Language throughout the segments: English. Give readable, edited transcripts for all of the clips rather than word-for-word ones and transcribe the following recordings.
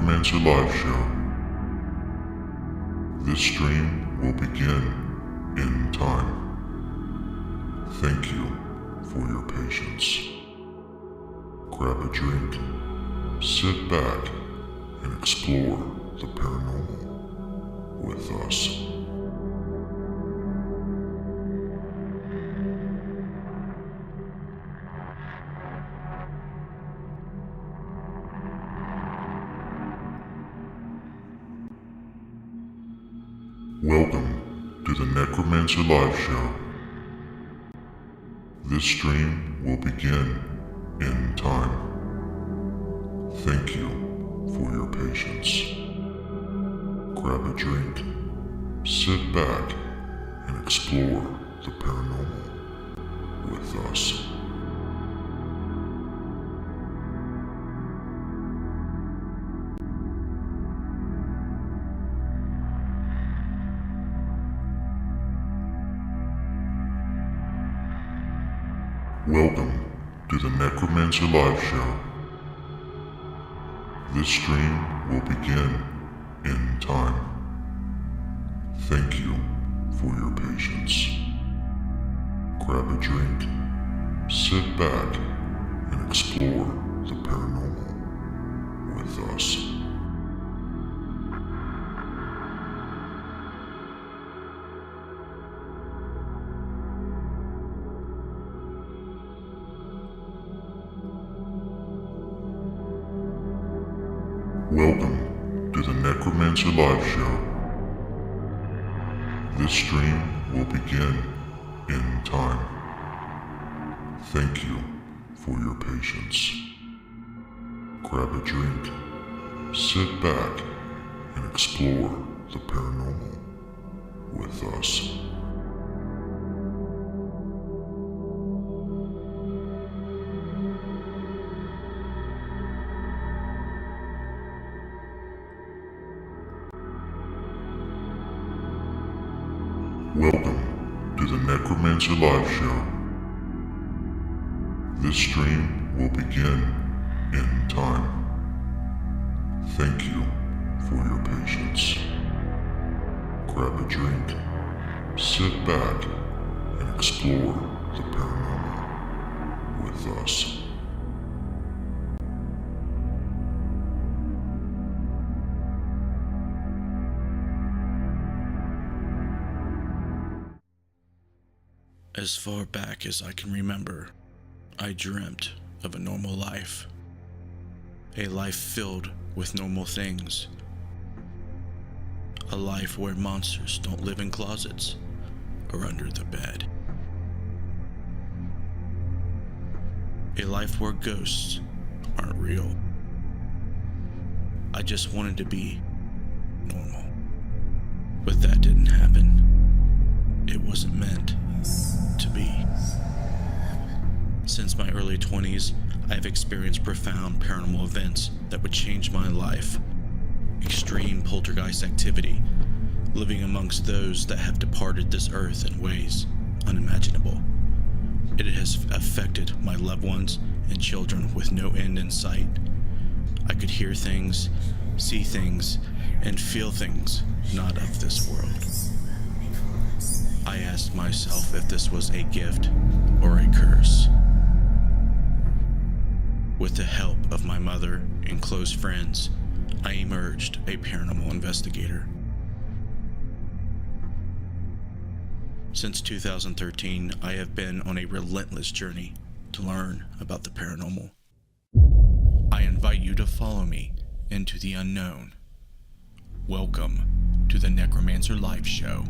Necromancer live show. This stream will begin in time. Thank you for your patience. Grab a drink, sit back, and explore the paranormal with us. Welcome to the Necromancer live show. This stream will begin in time. Thank you for your patience. Grab a drink, sit back, and explore the paranormal with us. Welcome to the Necromancer live show. This stream will begin in time. Thank you for your patience. Grab a drink, sit back, and explore the paranormal with us. Welcome to the Necromancer live show. This stream will begin in time. Thank you for your patience. Grab a drink, sit back, and explore the paranormal with us. Welcome to the Necromancer live show. This stream will begin in time. Thank you for your patience. Grab a drink, sit back, and explore the paranormal with us. As far back as I can remember, I dreamt of a normal life. A life filled with normal things. A life where monsters don't live in closets or under the bed. A life where ghosts aren't real. I just wanted to be normal. But that didn't happen. It wasn't meant to be. Since my early 20s, I've experienced profound paranormal events that would change my life. Extreme poltergeist activity, living amongst those that have departed this earth in ways unimaginable. It has affected my loved ones and children with no end in sight. I could hear things, see things, and feel things not of this world. I asked myself if this was a gift or a curse. With the help of my mother and close friends, I emerged a paranormal investigator. Since 2013, I have been on a relentless journey to learn about the paranormal. I invite you to follow me into the unknown. Welcome to the Necromancer live show.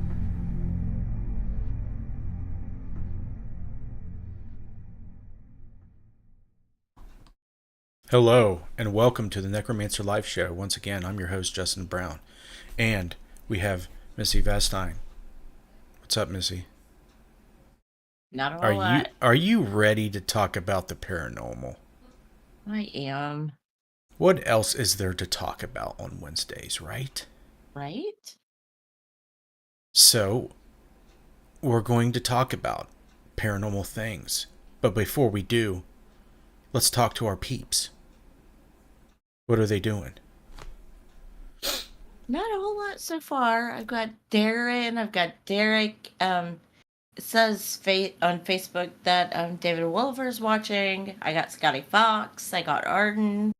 Hello, and welcome to the Necromancer live show. Once again, I'm your host, Justin Brown, and we have Missy Vestine. What's up, Missy? Not a whole lot. Are you ready to talk about the paranormal? I am. What else is there to talk about on Wednesdays, right? Right? So, we're going to talk about paranormal things. But before we do, let's talk to our peeps. What are they doing? Not a whole lot so far. I've got Darren. I've got Derek. It says on Facebook that David Wolver's watching. I got Scotty Fox. I got Arden.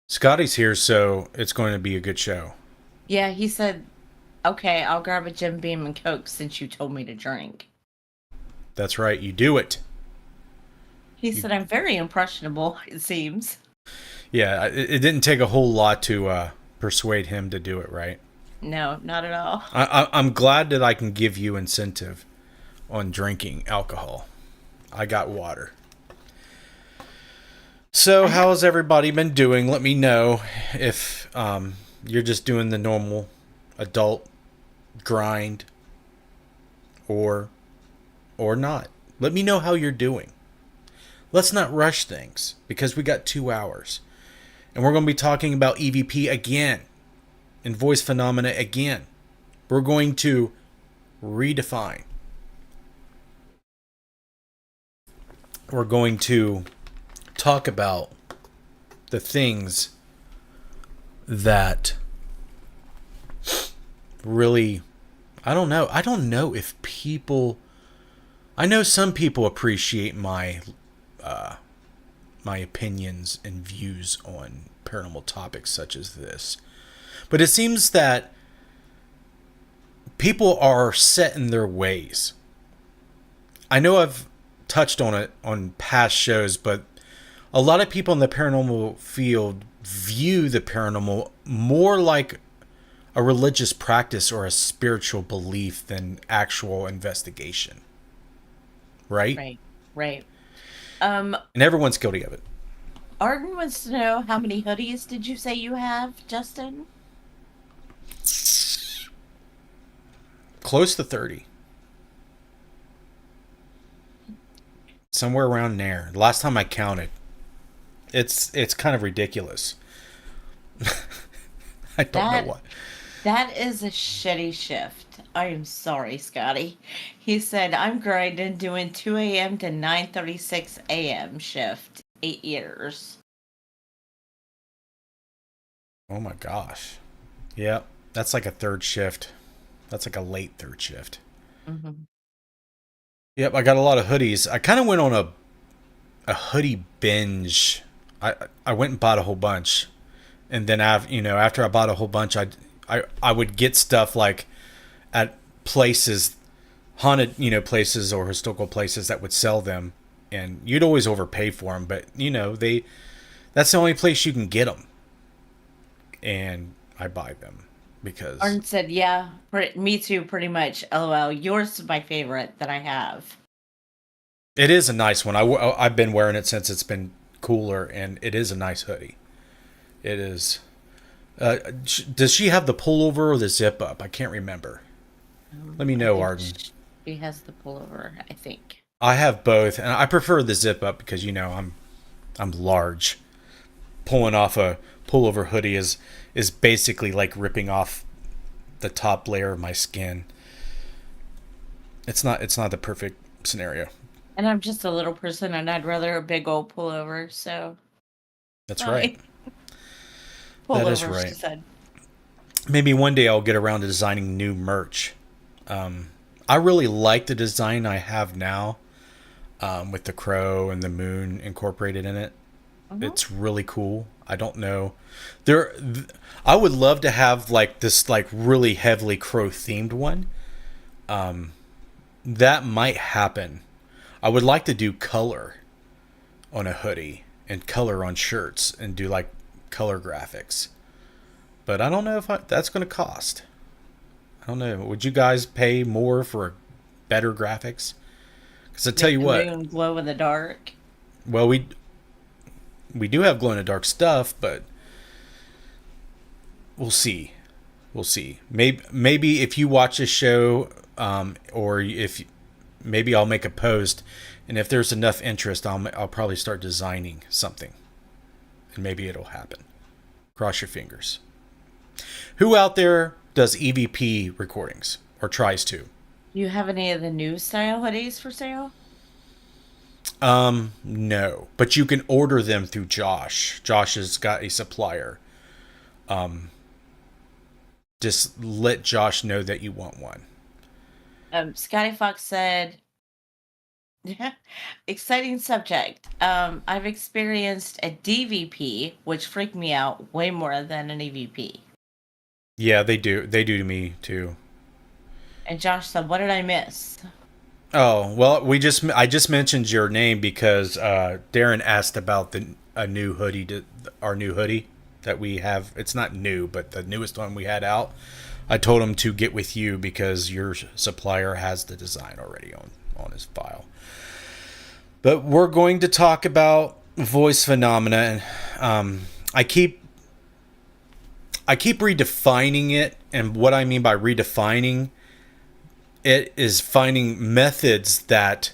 Scotty's here, so it's going to be a good show. Yeah, he said, "Okay, I'll grab a Jim Beam and Coke since you told me to drink." That's right, you do it. He said I'm very impressionable, it seems. Yeah, it didn't take a whole lot to persuade him to do it, right? No, not at all. I'm glad that I can give you incentive on drinking alcohol. I got water. So, how's everybody been doing? Let me know if you're just doing the normal adult grind or not. Let me know how you're doing. Let's not rush things because we got 2 hours. And we're going to be talking about EVP again and voice phenomena again. We're going to redefine. We're going to talk about the things that really, I don't know if people, I know some people appreciate my opinions and views on paranormal topics such as this, but it seems that people are set in their ways. I know I've touched on it on past shows, but a lot of people in the paranormal field view the paranormal more like a religious practice or a spiritual belief than actual investigation. Right? Right. And everyone's guilty of it. Arden wants to know, how many hoodies did you say you have, Justin? Close to 30. Somewhere around there. Last time I counted. It's kind of ridiculous. I don't know what. That is a shitty shift. I am sorry, Scotty. He said, I'm grinding doing 2 a.m. to 9:36 a.m. shift. 8 years. Oh my gosh. Yep. That's like a third shift. That's like a late third shift. Mm-hmm. Yep, I got a lot of hoodies. I kind of went on a hoodie binge. I went and bought a whole bunch. And then after I bought a whole bunch, I would get stuff like at places, haunted, places or historical places that would sell them, and you'd always overpay for them, but that's the only place you can get them. And I buy them because Arden said, yeah, me too, pretty much. LOL. Yours is my favorite that I have. it is a nice one. I've been wearing it since it's been cooler, and it is a nice hoodie. It is. Does she have the pullover or the zip up? I can't remember. Let me know, Arden. She has the pullover, I think. I have both, and I prefer the zip up because I'm large. Pulling off a pullover hoodie is basically like ripping off the top layer of my skin. It's not the perfect scenario. And I'm just a little person, and I'd rather a big old pullover. So that's right. Pullover, that is right. She said. Maybe one day I'll get around to designing new merch. I really like the design I have now, with the crow and the moon incorporated in it. Mm-hmm. It's really cool. I don't know. I would love to have like this like really heavily crow themed one. That might happen. I would like to do color on a hoodie and color on shirts and do like color graphics. But I don't know if that's going to cost. I don't know. Would you guys pay more for better graphics? Because I tell you what, glow in the dark. Well, we do have glow in the dark stuff, but we'll see. We'll see. Maybe if you watch this show, or if maybe I'll make a post, and if there's enough interest, I'll probably start designing something, and maybe it'll happen. Cross your fingers. Who out there does EVP recordings or tries to? Do you have any of the new style hoodies for sale? No, but you can order them through Josh. Josh has got a supplier. just let Josh know that you want one. Scotty Fox said, exciting subject. I've experienced a DVP, which freaked me out way more than an EVP. Yeah, they do. They do to me too. And Josh said, what did I miss? Oh, well, I just mentioned your name because Darren asked about our new hoodie that we have. It's not new, but the newest one we had out. I told him to get with you because your supplier has the design already on his file. But we're going to talk about voice phenomena. I keep redefining it, and what I mean by redefining it is finding methods that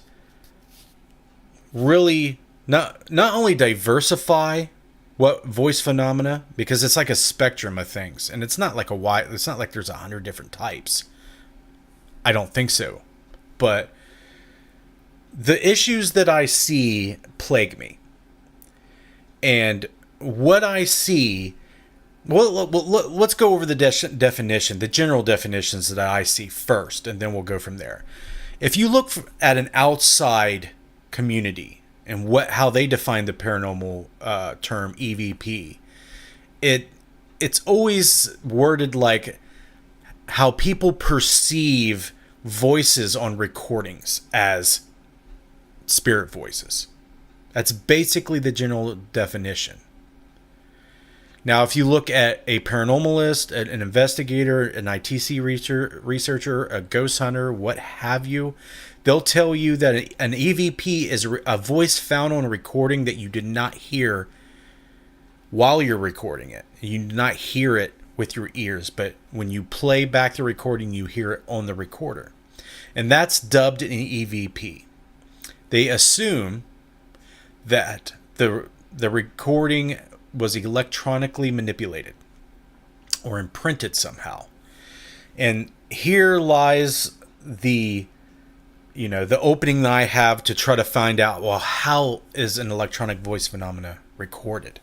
really not only diversify what voice phenomena, because it's like a spectrum of things, and it's not like it's not like there's 100 different types. I don't think so. But the issues that I see plague me. And what I see, well, let's go over the definition, the general definitions that I see first, and then we'll go from there. If you look at an outside community and how they define the paranormal term EVP, it's always worded like how people perceive voices on recordings as spirit voices. That's basically the general definition. Now, if you look at a paranormalist, an investigator, an ITC researcher, a ghost hunter, what have you, they'll tell you that an EVP is a voice found on a recording that you did not hear while you're recording it. You do not hear it with your ears, but when you play back the recording, you hear it on the recorder. And that's dubbed an EVP. They assume that the recording was electronically manipulated or imprinted somehow. And here lies the opening that I have to try to find out, well, how is an electronic voice phenomena recorded?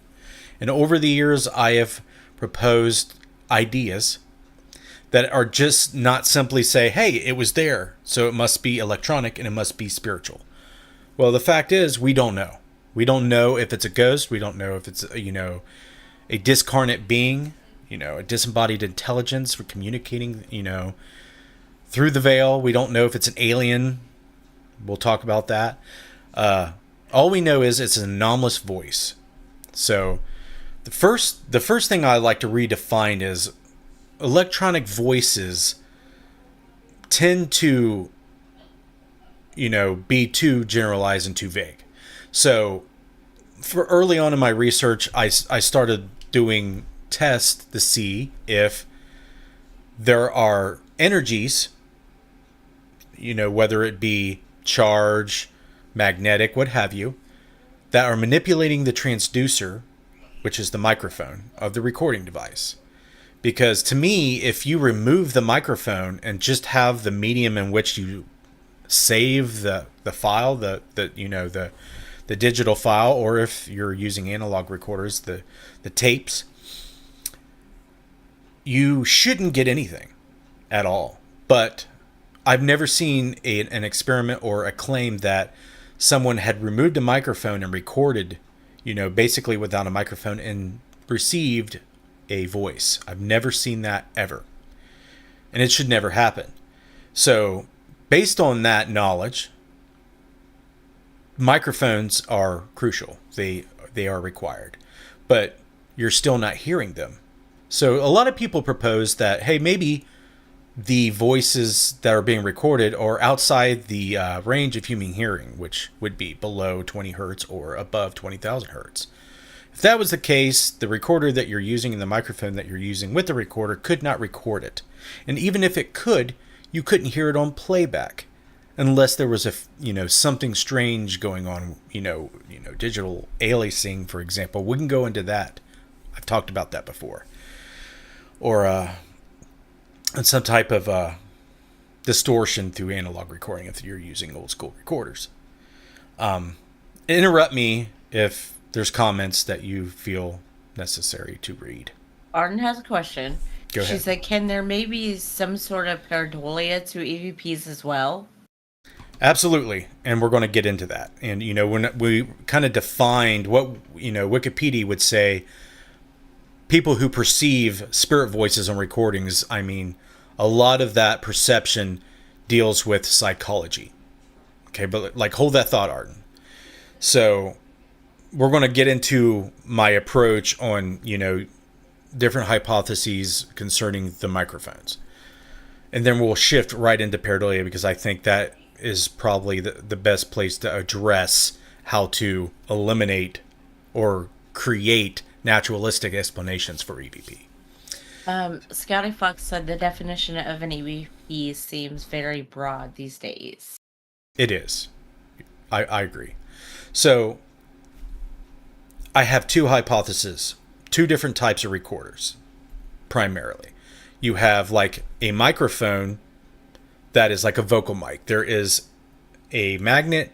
And over the years, I have proposed ideas that are just not simply say, hey, it was there, so it must be electronic and it must be spiritual. Well, the fact is, we don't know. We don't know if it's a ghost. We don't know if it's, a discarnate being, a disembodied intelligence for communicating, through the veil. We don't know if it's an alien. We'll talk about that. All we know is it's an anomalous voice. So the first thing I like to redefine is electronic voices tend to, be too generalized and too vague. So for early on in my research, I started doing tests to see if there are energies, whether it be charge, magnetic, what have you, that are manipulating the transducer, which is the microphone of the recording device. Because to me, if you remove the microphone and just have the medium in which you save the file, the digital file, or if you're using analog recorders, the tapes, you shouldn't get anything at all. But I've never seen an experiment or a claim that someone had removed a microphone and recorded, basically without a microphone and received a voice. I've never seen that ever. And it should never happen. So based on that knowledge, microphones are crucial. They are required. But you're still not hearing them. So a lot of people propose that, hey, maybe the voices that are being recorded are outside the range of human hearing, which would be below 20 hertz or above 20,000 hertz. If that was the case, the recorder that you're using and the microphone that you're using with the recorder could not record it. And even if it could, you couldn't hear it on playback unless there was something strange going on, digital aliasing, for example. We can go into that. I've talked about that before. Or some type of distortion through analog recording if you're using old school recorders. Interrupt me if there's comments that you feel necessary to read. Arden has a question. Go She ahead. said, can there maybe some sort of pareidolia to EVPs as well? Absolutely, and we're going to get into that. And when we kind of defined what Wikipedia would say, people who perceive spirit voices on recordings. I mean, a lot of that perception deals with psychology. Okay, but like hold that thought, Arden. So we're going to get into my approach on different hypotheses concerning the microphones, and then we'll shift right into pareidolia because I think that is probably the best place to address how to eliminate or create naturalistic explanations for EVP. Scotty Fox said the definition of an EVP seems very broad these days. It is. I agree. So I have two hypotheses, two different types of recorders, primarily. You have like a microphone that is like a vocal mic. There is a magnet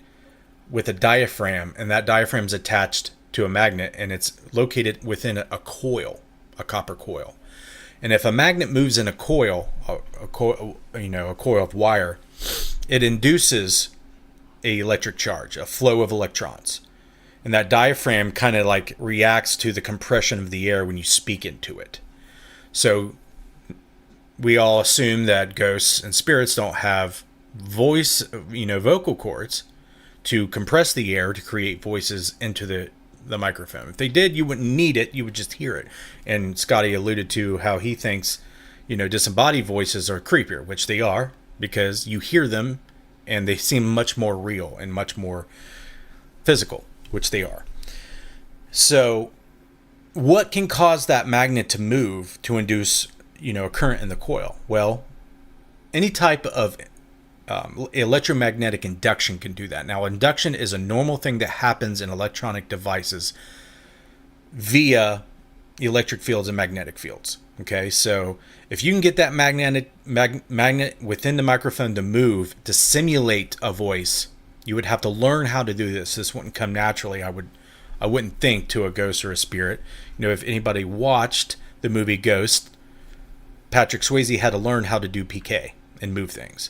with a diaphragm, and that diaphragm is attached to a magnet, and it's located within a coil, a copper coil. And if a magnet moves in a coil, a coil of wire, it induces a electric charge, a flow of electrons. And that diaphragm kind of like reacts to the compression of the air when you speak into it. So we all assume that ghosts and spirits don't have vocal cords to compress the air to create voices into the microphone. If they did, you wouldn't need it. You would just hear it. And Scotty alluded to how he thinks, disembodied voices are creepier, which they are, because you hear them and they seem much more real and much more physical, which they are. So what can cause that magnet to move to induce, a current in the coil? Well, any type of electromagnetic induction can do that. Now, induction is a normal thing that happens in electronic devices via electric fields and magnetic fields. Okay, so if you can get that magnet within the microphone to move to simulate a voice, you would have to learn how to do this. This wouldn't come naturally. I wouldn't think to a ghost or a spirit. If anybody watched the movie Ghost, Patrick Swayze had to learn how to do PK and move things,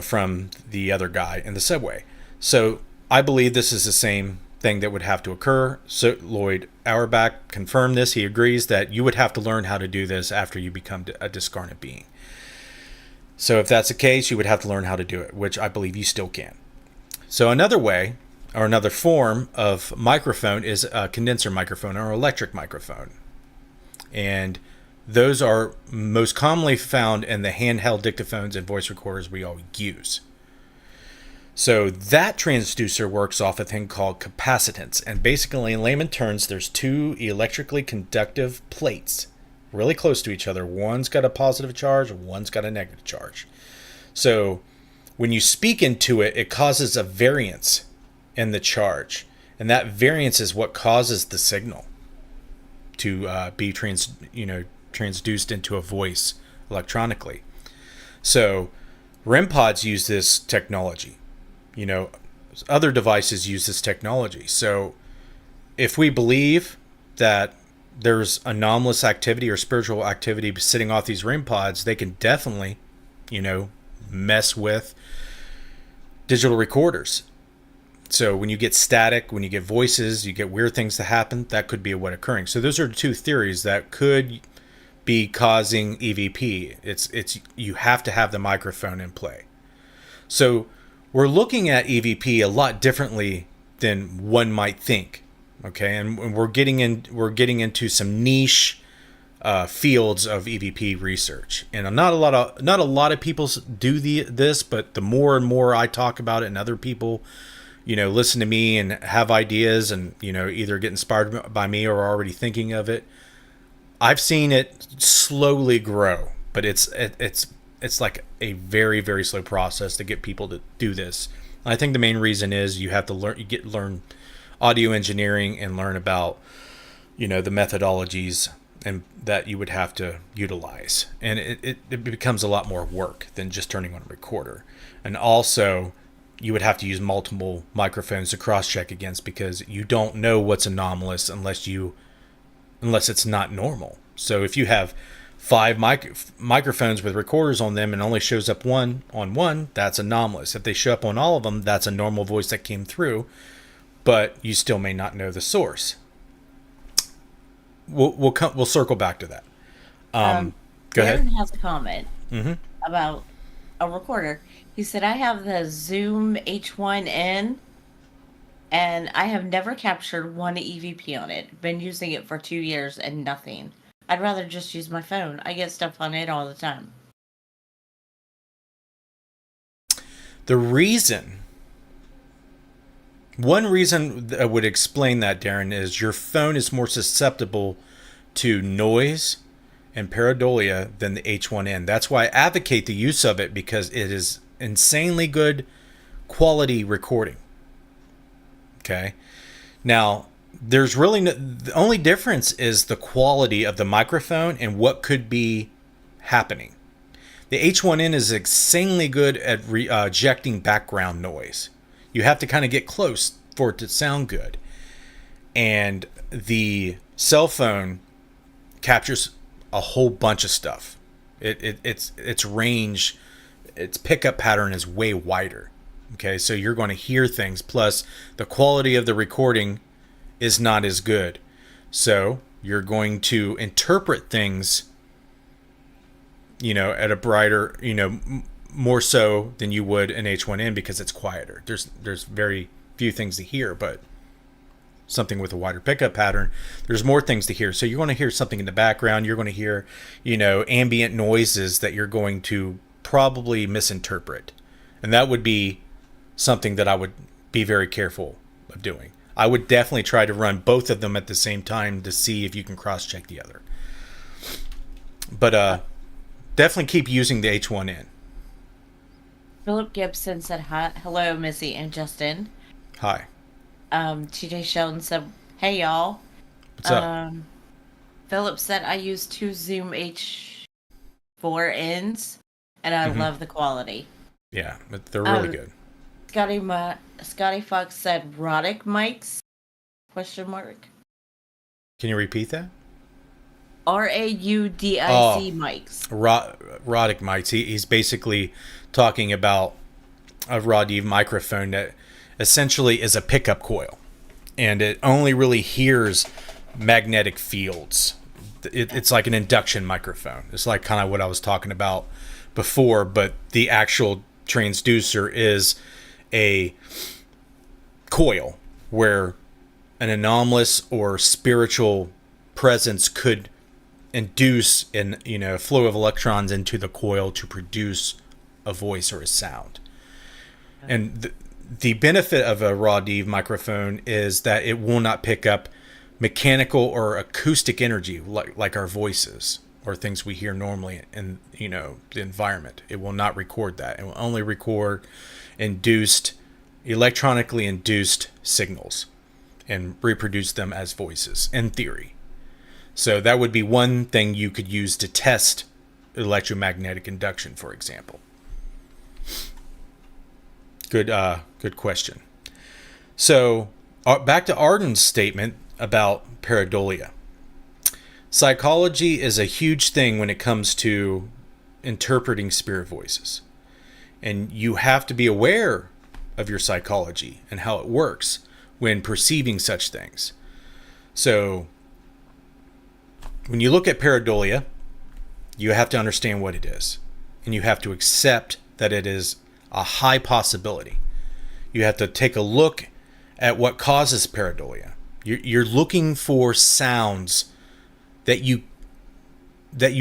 from the other guy in the subway. So I believe this is the same thing that would have to occur. So Lloyd Auerbach confirmed this. He agrees that you would have to learn how to do this after you become a discarnate being. So if that's the case, you would have to learn how to do it, which I believe you still can. So another way, or another form of microphone, is a condenser microphone or electric microphone. And those are most commonly found in the handheld dictaphones and voice recorders we all use. So that transducer works off a thing called capacitance. And basically, in layman terms, there's two electrically conductive plates really close to each other. One's got a positive charge, one's got a negative charge. So when you speak into it, it causes a variance in the charge. And that variance is what causes the signal to be transduced into a voice electronically. So REM pods use this technology. Other devices use this technology. So if we believe that there's anomalous activity or spiritual activity sitting off these REM pods, they can definitely, mess with digital recorders. So when you get static, when you get voices, you get weird things to happen, that could be what occurring. So those are two theories that could be causing EVP. It's you have to have the microphone in play. So we're looking at EVP a lot differently than one might think. Okay, and we're getting into some niche fields of EVP research, and not a lot of people do this, but the more and more I talk about it, and other people, listen to me and have ideas, and either get inspired by me or are already thinking of it, I've seen it slowly grow. But it's like a very, very slow process to get people to do this. And I think the main reason is you have to learn audio engineering and learn about the methodologies and that you would have to utilize, and it becomes a lot more work than just turning on a recorder. And also you would have to use multiple microphones to cross check against, because you don't know what's anomalous unless you unless it's not normal. So if you have five microphones with recorders on them and only shows up one on one, that's anomalous. If they show up on all of them, that's a normal voice that came through, but you still may not know the source. We'll circle back to that. Go ahead. Darren has a comment about a recorder. He said, I have the Zoom H1N, and I have never captured one EVP on it. Been using it for 2 years and nothing. I'd rather just use my phone. I get stuff on it all the time. One reason that would explain that, Darren, is your phone is more susceptible to noise and pareidolia than the H1N. That's why I advocate the use of it, because it is insanely good quality recording. Okay. Now, there's really the only difference is the quality of the microphone and what could be happening. The H1N is insanely good at ejecting background noise. You have to kind of get close for it to sound good. And the cell phone captures a whole bunch of stuff. Its range, its pickup pattern is way wider. Okay, so you're going to hear things. Plus, the quality of the recording is not as good. So you're going to interpret things, at a brighter, more so than you would an H1N, because it's quieter. There's very few things to hear, but something with a wider pickup pattern, there's more things to hear. So you're going to hear something in the background. You're going to hear, ambient noises that you're going to probably misinterpret. And that would be something that I would be very careful of doing. I would definitely try to run both of them at the same time to see if you can cross-check the other. But definitely keep using the H1N. Philip Gibson said, hi, hello, Missy and Justin. Hi. TJ Sheldon said, hey, y'all. What's up? Philip said, I use 2 Zoom H4Ns, and I love the quality. Yeah, but they're really good. Scotty Fox said, Rodic mics? Question mark. Can you repeat that? RAUDIC mics. Rodic mics. He's basically talking about a Rodiv microphone that essentially is a pickup coil, and it only really hears magnetic fields. It's like an induction microphone. It's like kind of what I was talking about before, but the actual transducer is a coil where an anomalous or spiritual presence could induce a flow of electrons into the coil to produce a voice or a sound. And the benefit of a raw Dev microphone is that it will not pick up mechanical or acoustic energy like our voices or things we hear normally in the environment. It will not record that. It will only record electronically induced signals and reproduce them as voices in theory. So that would be one thing you could use to test electromagnetic induction, for example. Good question. So back to Arden's statement about pareidolia. Psychology is a huge thing when it comes to interpreting spirit voices. And you have to be aware of your psychology and how it works when perceiving such things. So when you look at pareidolia, you have to understand what it is. And you have to accept that it is a high possibility. You have to take a look at what causes pareidolia. You're looking for sounds that you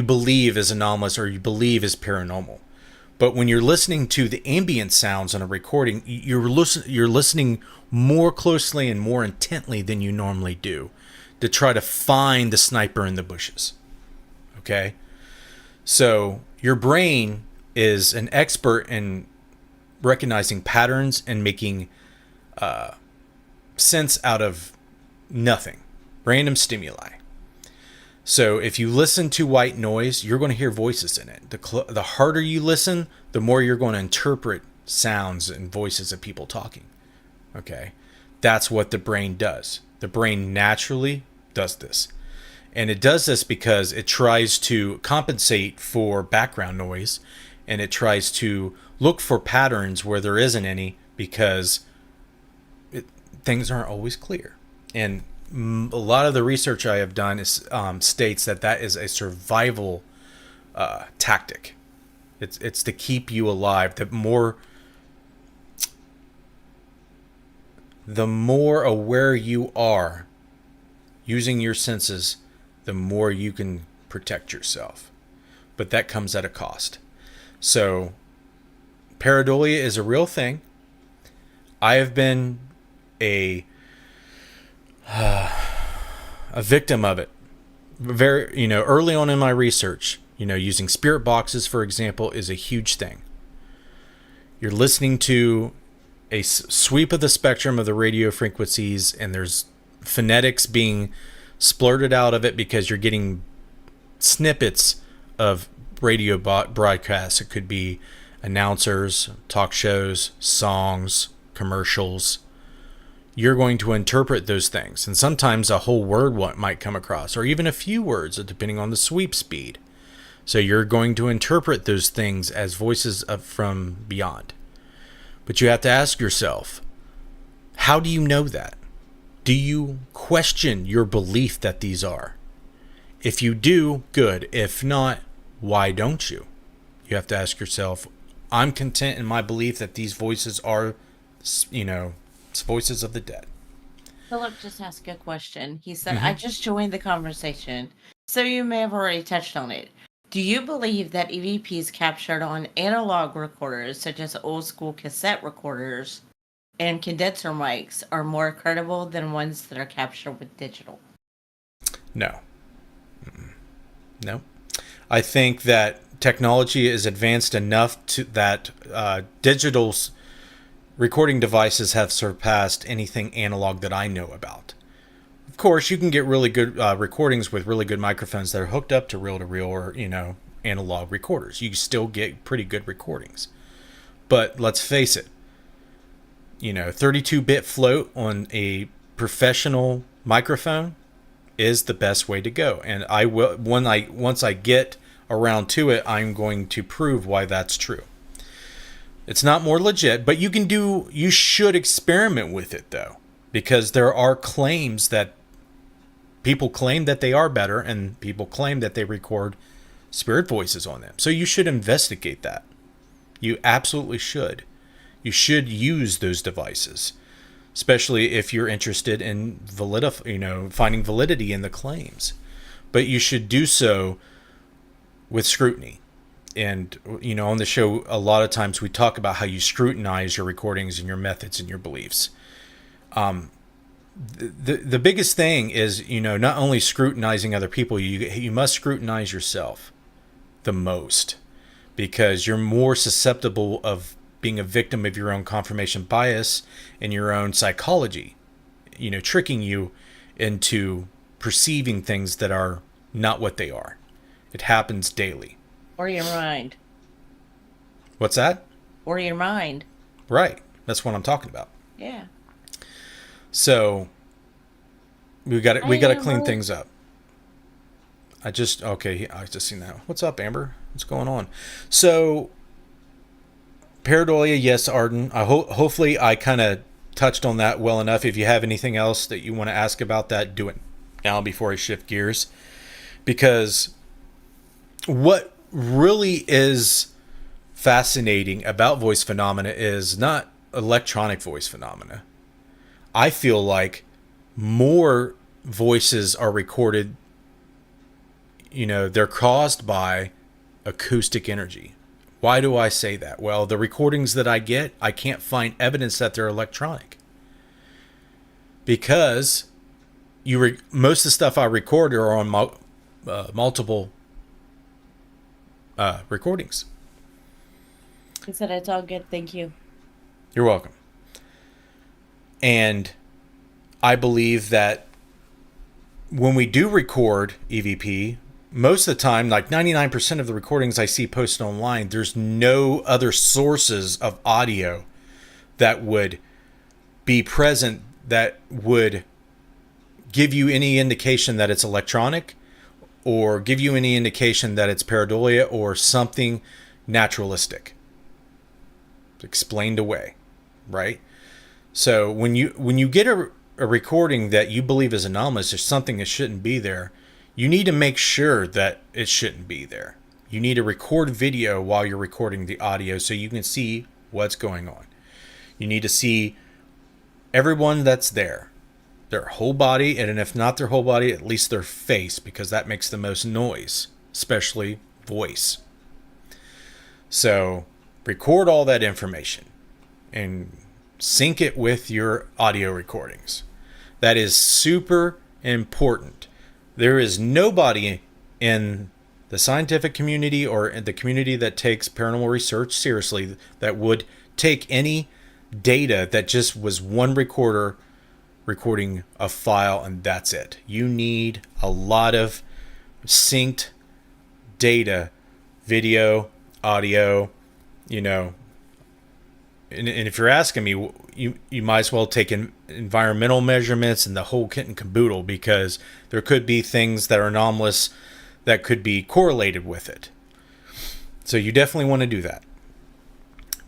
believe is anomalous or you believe is paranormal. But when you're listening to the ambient sounds on a recording, you're listening more closely and more intently than you normally do to try to find the sniper in the bushes. Okay? So your brain is an expert in recognizing patterns and making sense out of nothing, random stimuli. So if you listen to white noise, you're going to hear voices in it. The harder you listen, the more you're going to interpret sounds and voices of people talking. Okay? That's what the brain does. The brain naturally does this. And it does this because it tries to compensate for background noise, and it tries to look for patterns where there isn't any, because things aren't always clear. And a lot of the research I have done states that is a survival tactic. It's to keep you alive. The more aware you are using your senses, the more you can protect yourself. But that comes at a cost. So pareidolia is a real thing. I have been a victim of it. Very, early on in my research, using spirit boxes, for example, is a huge thing. You're listening to a sweep of the spectrum of the radio frequencies, and there's phonetics being splurted out of it because you're getting snippets of radio broadcasts. It could be announcers, talk shows, songs, commercials. You're going to interpret those things, and sometimes a whole word might come across, or even a few words, depending on the sweep speed. So you're going to interpret those things as voices from beyond. But you have to ask yourself, how do you know that? Do you question your belief that these are? If you do, good. If not, why don't you? You have to ask yourself, I'm content in my belief that these voices are, voices of the dead. Philip just asked a question. He said, I just joined the conversation, so you may have already touched on it. Do you believe that EVPs captured on analog recorders, such as old school cassette recorders and condenser mics, are more credible than ones that are captured with digital? No. No. I think that technology is advanced enough that digital recording devices have surpassed anything analog that I know about. Of course, you can get really good recordings with really good microphones that are hooked up to reel-to-reel or, analog recorders. You still get pretty good recordings. But let's face it, 32-bit float on a professional microphone is the best way to go. And I will, once I get around to it, I'm going to prove why that's true. It's not more legit, but you should experiment with it though, because there are claims that people claim that they are better, and people claim that they record spirit voices on them. So you should investigate that. You absolutely should. You should use those devices, especially if you're interested in finding validity in the claims. But you should do so with scrutiny. And, on the show, a lot of times we talk about how you scrutinize your recordings and your methods and your beliefs. The biggest thing is, not only scrutinizing other people, you must scrutinize yourself the most, because you're more susceptible of being a victim of your own confirmation bias and your own psychology, tricking you into perceiving things that are not what they are. It happens daily. Or your mind. What's that? Or your mind. Right. That's what I'm talking about. Yeah. So we got to clean things up. I just seen that. What's up, Amber? What's going on? So pareidolia, yes, Arden. Hopefully I kind of touched on that well enough. If you have anything else that you want to ask about that, do it now before I shift gears. Because what really is fascinating about voice phenomena is not electronic voice phenomena. I feel like more voices are recorded, they're caused by acoustic energy. Why do I say that? Well, the recordings that I get, I can't find evidence that they're electronic. Because most of the stuff I record are on multiple recordings. He said it's all good, thank you. You're welcome. And I believe that when we do record EVP, most of the time, like 99% of the recordings I see posted online, there's no other sources of audio that would be present that would give you any indication that it's electronic. or give you any indication that it's pareidolia or something naturalistic explained away, right? So when you get a recording that you believe is anomalous or something that shouldn't be there, you need to make sure that it shouldn't be there. You need to record video while you're recording the audio so you can see what's going on. You need to see everyone that's there, their whole body, and if not their whole body, at least their face, because that makes the most noise, especially voice. So record all that information and sync it with your audio recordings. That is super important. There is nobody in the scientific community or in the community that takes paranormal research seriously that would take any data that just was one recorder recording a file and that's it. You need a lot of synced data, video, audio, and if you're asking me, you might as well take environmental measurements and the whole kit and caboodle, because there could be things that are anomalous that could be correlated with it. So you definitely want to do that.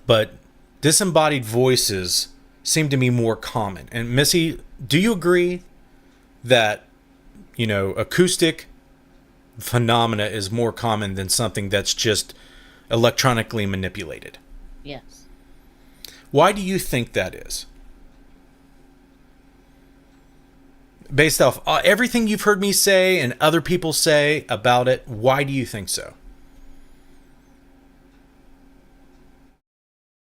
But disembodied voices seem to be more common. And Missy, do you agree that, acoustic phenomena is more common than something that's just electronically manipulated? Yes. Why do you think that is? Based off everything you've heard me say and other people say about it, why do you think so?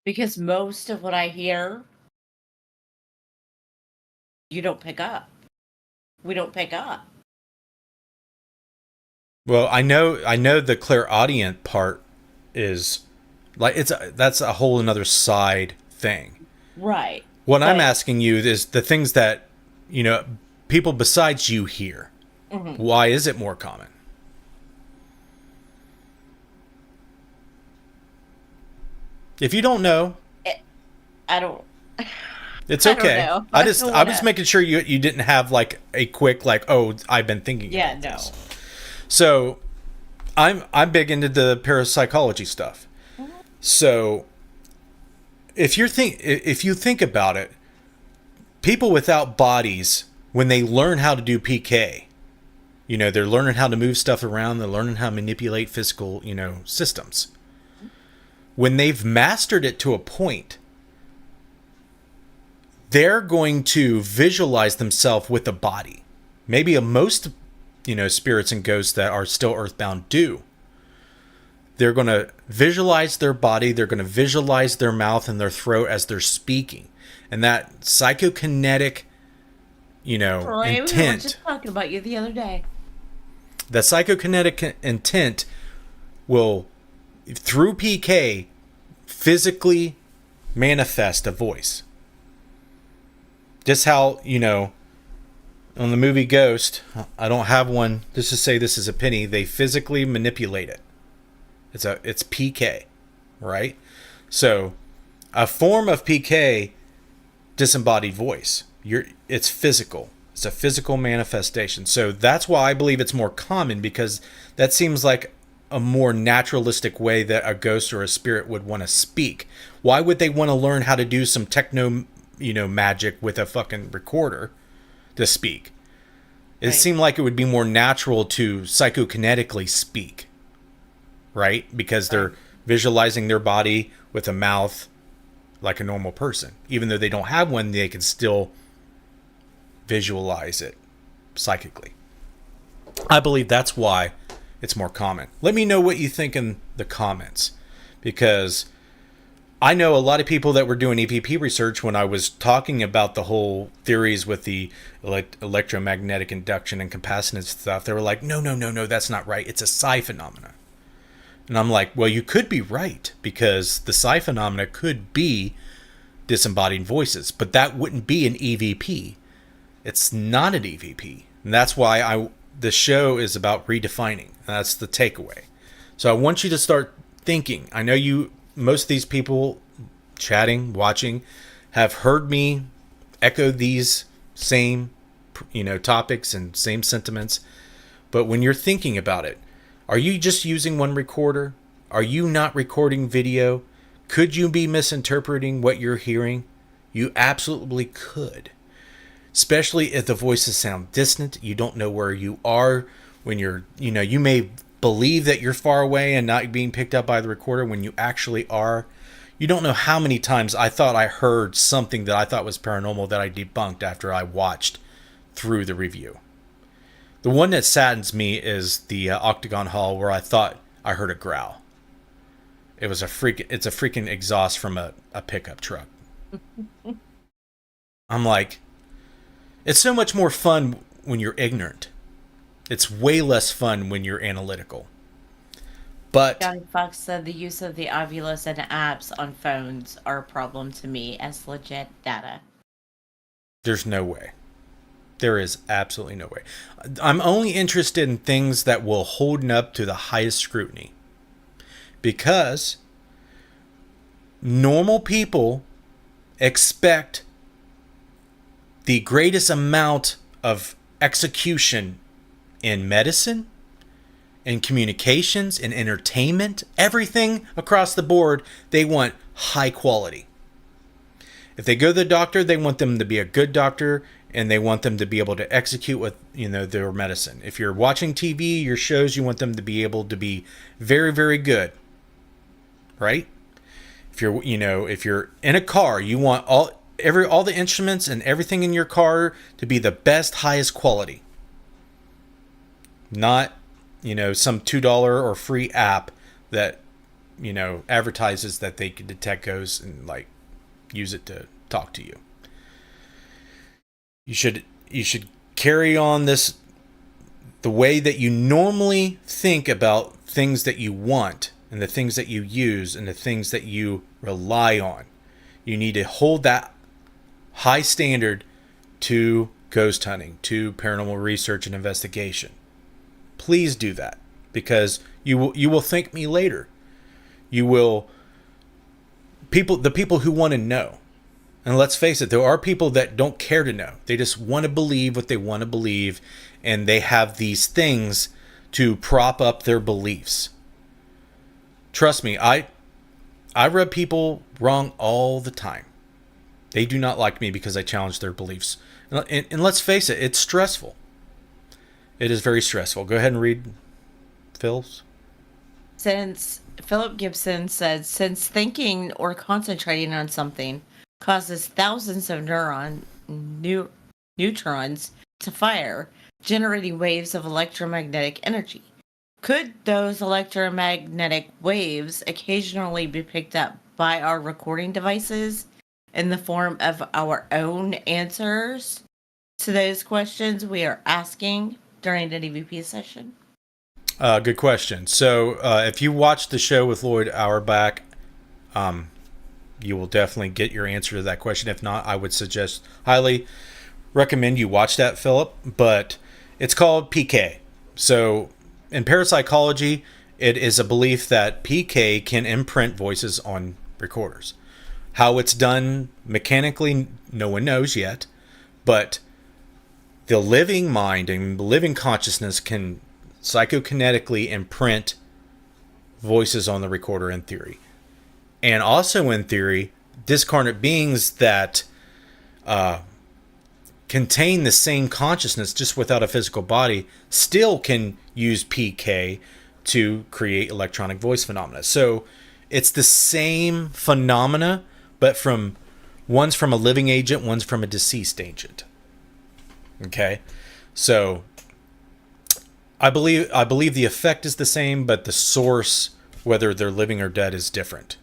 Because most of what I hear, you don't pick up. We don't pick up. Well, I know the clairaudient part is like that's a whole another side thing. Right. What I'm asking you is the things that, people besides you hear. Mm-hmm. Why is it more common? If you don't know, I don't. It's okay. I don't know. I'm just making sure you didn't have like a quick I've been thinking. Yeah, about this. no. So, I'm big into the parapsychology stuff. Mm-hmm. So, if you think about it, people without bodies, when they learn how to do PK, they're learning how to move stuff around, they're learning how to manipulate physical, systems. When they've mastered it to a point, they're going to visualize themselves with a body. Maybe most, spirits and ghosts that are still earthbound do. They're going to visualize their body. They're going to visualize their mouth and their throat as they're speaking. And that psychokinetic, Troy, intent. We were just talking about you the other day. The psychokinetic intent will, through PK, physically manifest a voice. Just how, on the movie Ghost, I don't have one, just to say this is a penny, they physically manipulate it. It's PK, right? So, a form of PK, disembodied voice. It's physical. It's a physical manifestation. So that's why I believe it's more common, because that seems like a more naturalistic way that a ghost or a spirit would want to speak. Why would they want to learn how to do some techno, magic with a fucking recorder to speak? It seemed like it would be more natural to psychokinetically speak, right? Because they're visualizing their body with a mouth like a normal person. Even though they don't have one, they can still visualize it psychically. I believe that's why it's more common. Let me know what you think in the comments, because I know a lot of people that were doing EVP research when I was talking about the whole theories with the electromagnetic induction and capacitance stuff. They were like, no, that's not right. It's a psi phenomena. And I'm like, well, you could be right, because the psi phenomena could be disembodied voices, but that wouldn't be an EVP. It's not an EVP. And that's why the show is about redefining. That's the takeaway. So I want you to start thinking. I know most of these people chatting, watching, have heard me echo these same, topics and same sentiments. But when you're thinking about it, are you just using one recorder? Are you not recording video? Could you be misinterpreting what you're hearing? You absolutely could. Especially if the voices sound distant, you don't know where you are when you're, you may believe that you're far away and not being picked up by the recorder when you actually are. You don't know how many times I thought I heard something that I thought was paranormal that I debunked after I watched through the review. The one that saddens me is the Octagon Hall where I thought I heard a growl. It's a freaking exhaust from a pickup truck. I'm like, it's so much more fun when you're ignorant. It's way less fun when you're analytical. But Johnny Fox said the use of the Ovilus and apps on phones are a problem to me as legit data. there's no way. There is absolutely no way. I'm only interested in things that will hold up to the highest scrutiny. Because normal people expect the greatest amount of execution in medicine, in communications, in entertainment, everything across the board. They want high quality. If they go to the doctor, they want them to be a good doctor, and they want them to be able to execute with, their medicine. If you're watching TV, your shows, you want them to be able to be very, very good. Right? If you're in a car, you want all the instruments and everything in your car to be the best, highest quality. Not, some $2 or free app that, advertises that they can detect ghosts and use it to talk to you. You should carry on the way that you normally think about things that you want and the things that you use and the things that you rely on. You need to hold that high standard to ghost hunting, to paranormal research and investigation. Please do that, because you will thank me later. You will the people who want to know. And let's face it, there are people that don't care to know. They just want to believe what they want to believe, and they have these things to prop up their beliefs. Trust me, I rub people wrong all the time. They do not like me because I challenge their beliefs. And let's face it, it's stressful. It is very stressful. Go ahead and read Phil's. Since Philip Gibson said, since thinking or concentrating on something causes thousands of neutrons to fire, generating waves of electromagnetic energy. Could those electromagnetic waves occasionally be picked up by our recording devices in the form of our own answers to those questions we are asking during the DVP session? Good question. So if you watched the show with Lloyd Auerbach, you will definitely get your answer to that question. If not, I would highly recommend you watch that, Philip. But it's called PK. So in parapsychology, it is a belief that PK can imprint voices on recorders. How it's done mechanically, no one knows yet. But the living mind and living consciousness can psychokinetically imprint voices on the recorder in theory. And also in theory, discarnate beings that contain the same consciousness just without a physical body still can use PK to create electronic voice phenomena. So it's the same phenomena, but one's from a living agent, one's from a deceased agent. Okay? So I believe the effect is the same, but the source, whether they're living or dead, is different.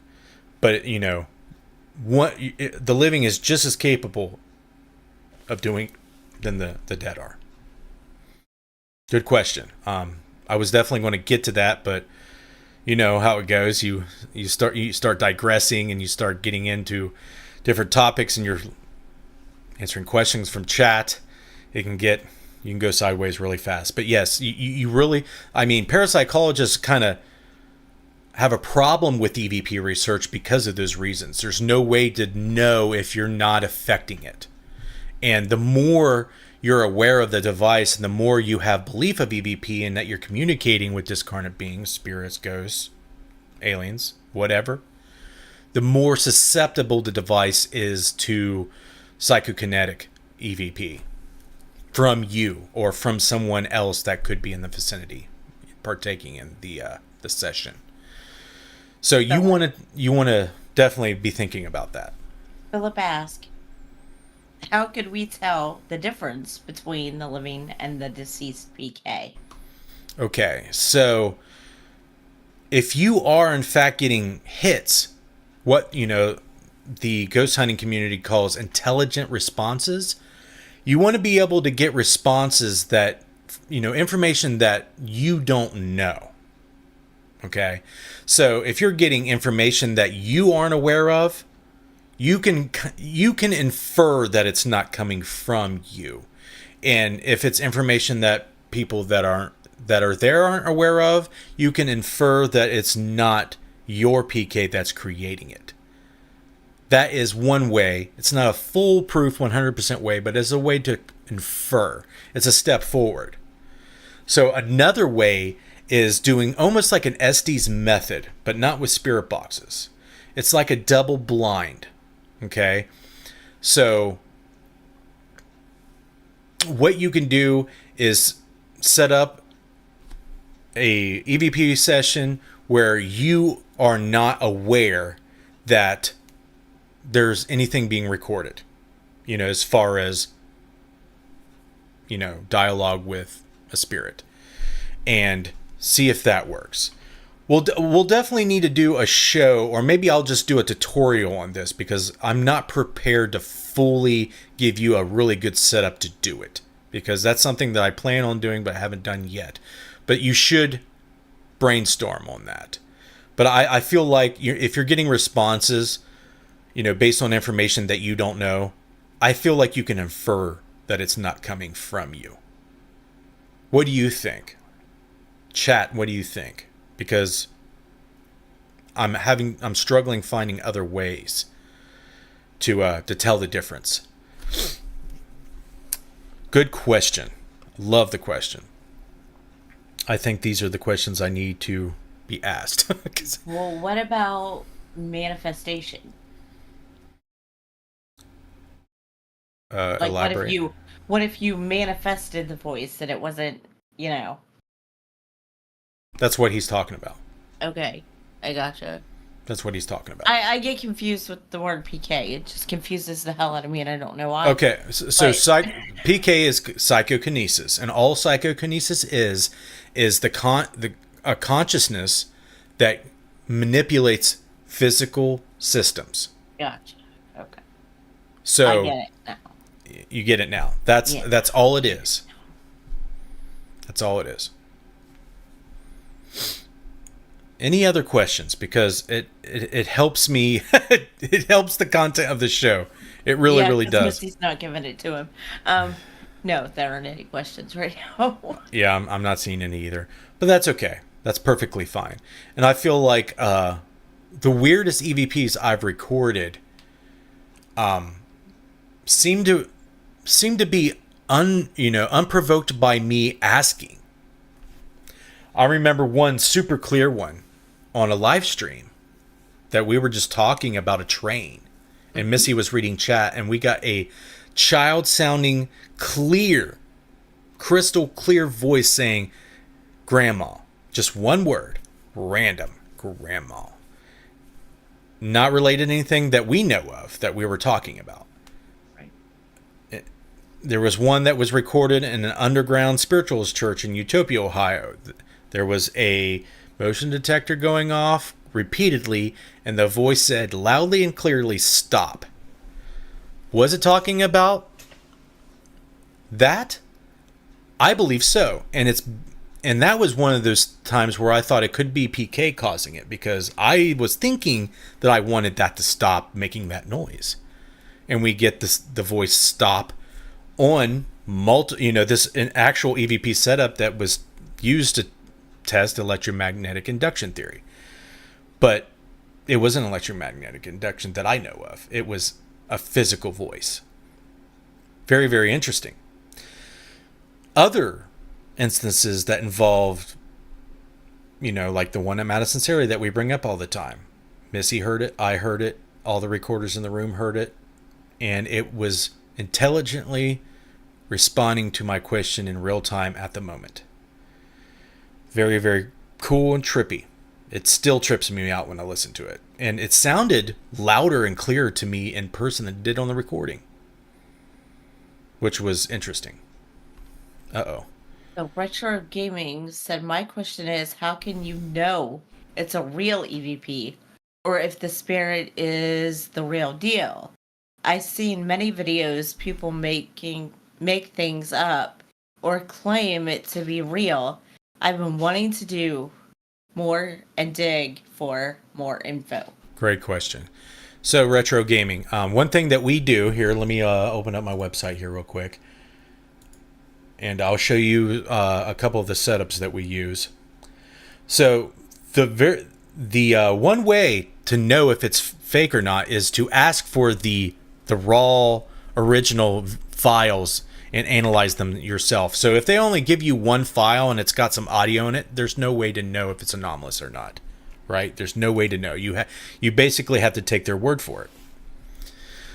But the living is just as capable of doing than the dead are. Good question. I was definitely going to get to that, but you know how it goes. You start digressing and you start getting into different topics, and you're answering questions from chat. You can go sideways really fast. But yes, you really, parapsychologists kind of have a problem with EVP research because of those reasons. There's no way to know if you're not affecting it. And the more you're aware of the device and the more you have belief of EVP and that you're communicating with discarnate beings, spirits, ghosts, aliens, whatever, the more susceptible the device is to psychokinetic EVP from you or from someone else that could be in the vicinity partaking in the session. So you want to definitely be thinking about that. Philip asked, how could we tell the difference between the living and the deceased PK? Okay, so if you are in fact getting hits, what the ghost hunting community calls intelligent responses, you want to be able to get responses that, information that you don't know. Okay, so if you're getting information that you aren't aware of, you can infer that it's not coming from you. And if it's information that people that are there aren't aware of, you can infer that it's not your PK that's creating it. That is one way. It's not a foolproof 100% way, but it's a way to infer. It's a step forward. So another way is doing almost like an Estes method, but not with spirit boxes. It's like a double blind. Okay, so what you can do is set up a EVP session where you are not aware that there's anything being recorded, as far as, dialogue with a spirit, and see if that works. We'll definitely need to do a show, or maybe I'll just do a tutorial on this because I'm not prepared to fully give you a really good setup to do it, because that's something that I plan on doing but haven't done yet. But you should brainstorm on that. But I feel like if you're getting responses, based on information that you don't know, I feel like you can infer that it's not coming from you. What do you think? Chat, what do you think? Because I'm struggling finding other ways to tell the difference. Good question. Love the question. I think these are the questions I need to be asked. Well, what about manifestation? Elaborate. What if you manifested the voice and it wasn't, That's what he's talking about. Okay, I gotcha. That's what he's talking about. I get confused with the word PK. It just confuses the hell out of me, and I don't know why. Okay, so PK is psychokinesis, and all psychokinesis is a consciousness that manipulates physical systems. Gotcha. Okay. So I get it now. You get it now. That's all it is. That's all it is. Any other questions? Because it helps me. It helps the content of the show. It really does. Missy's not giving it to him. No, there aren't any questions right now. Yeah, I'm not seeing any either. But that's okay. That's perfectly fine. And I feel like the weirdest EVPs I've recorded seem to be unprovoked by me asking. I remember one super clear one on a live stream that we were just talking about a train, and Missy was reading chat, and we got a child sounding clear, crystal clear voice saying grandma. Just one word, random, grandma. Not related to anything that we know of that we were talking about. Right. There was one that was recorded in an underground spiritualist church in Utopia, Ohio. There was a motion detector going off repeatedly, and the voice said loudly and clearly, stop. Was it talking about that? I believe so. And that was one of those times where I thought it could be PK causing it, because I was thinking that I wanted that to stop making that noise. And we get the voice stop on an actual EVP setup that was used to test electromagnetic induction theory. But it wasn't electromagnetic induction that I know of. It was a physical voice. Very, very interesting. other instances that involved, like the one at Madison's area that we bring up all the time. Missy heard it. I heard it. All the recorders in the room heard it. And it was intelligently responding to my question in real time at the moment. Very, very cool and trippy. It still trips me out when I listen to it. And it sounded louder and clearer to me in person than it did on the recording, which was interesting. Uh-oh. So Retro Gaming said, my question is, how can you know it's a real EVP or if the spirit is the real deal? I've seen many videos people make things up or claim it to be real. I've been wanting to do more and dig for more info. Great question. So Retro Gaming, one thing that we do here, let me open up my website here real quick, and I'll show you a couple of the setups that we use. So the one way to know if it's fake or not is to ask for the raw original files and analyze them yourself. So if they only give you one file and it's got some audio in it, there's no way to know if it's anomalous or not, right? There's no way to know. You basically have to take their word for it.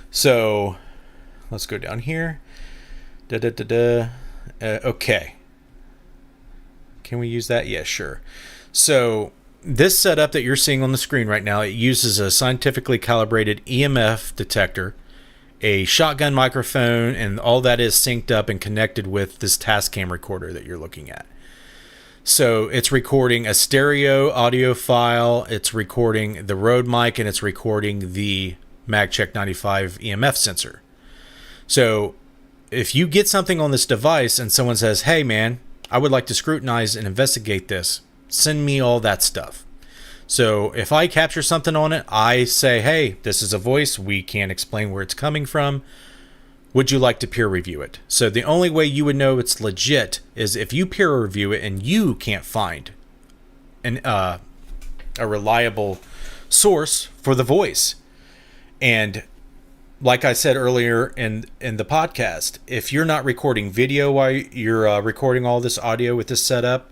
So let's go down here. Okay. Can we use that? Yeah, sure. So this setup that you're seeing on the screen right now, it uses a scientifically calibrated EMF detector, a shotgun microphone, and all that is synced up and connected with this Tascam recorder that you're looking at. So it's recording a stereo audio file, it's recording the Rode mic, and it's recording the MagCheck 95 EMF sensor. So if you get something on this device and someone says, hey man, I would like to scrutinize and investigate this, send me all that stuff. So if I capture something on it, I say, hey, this is a voice. We can't explain where it's coming from. Would you like to peer review it? So the only way you would know it's legit is if you peer review it and you can't find a reliable source for the voice. And like I said earlier in the podcast, if you're not recording video while you're recording all this audio with this setup,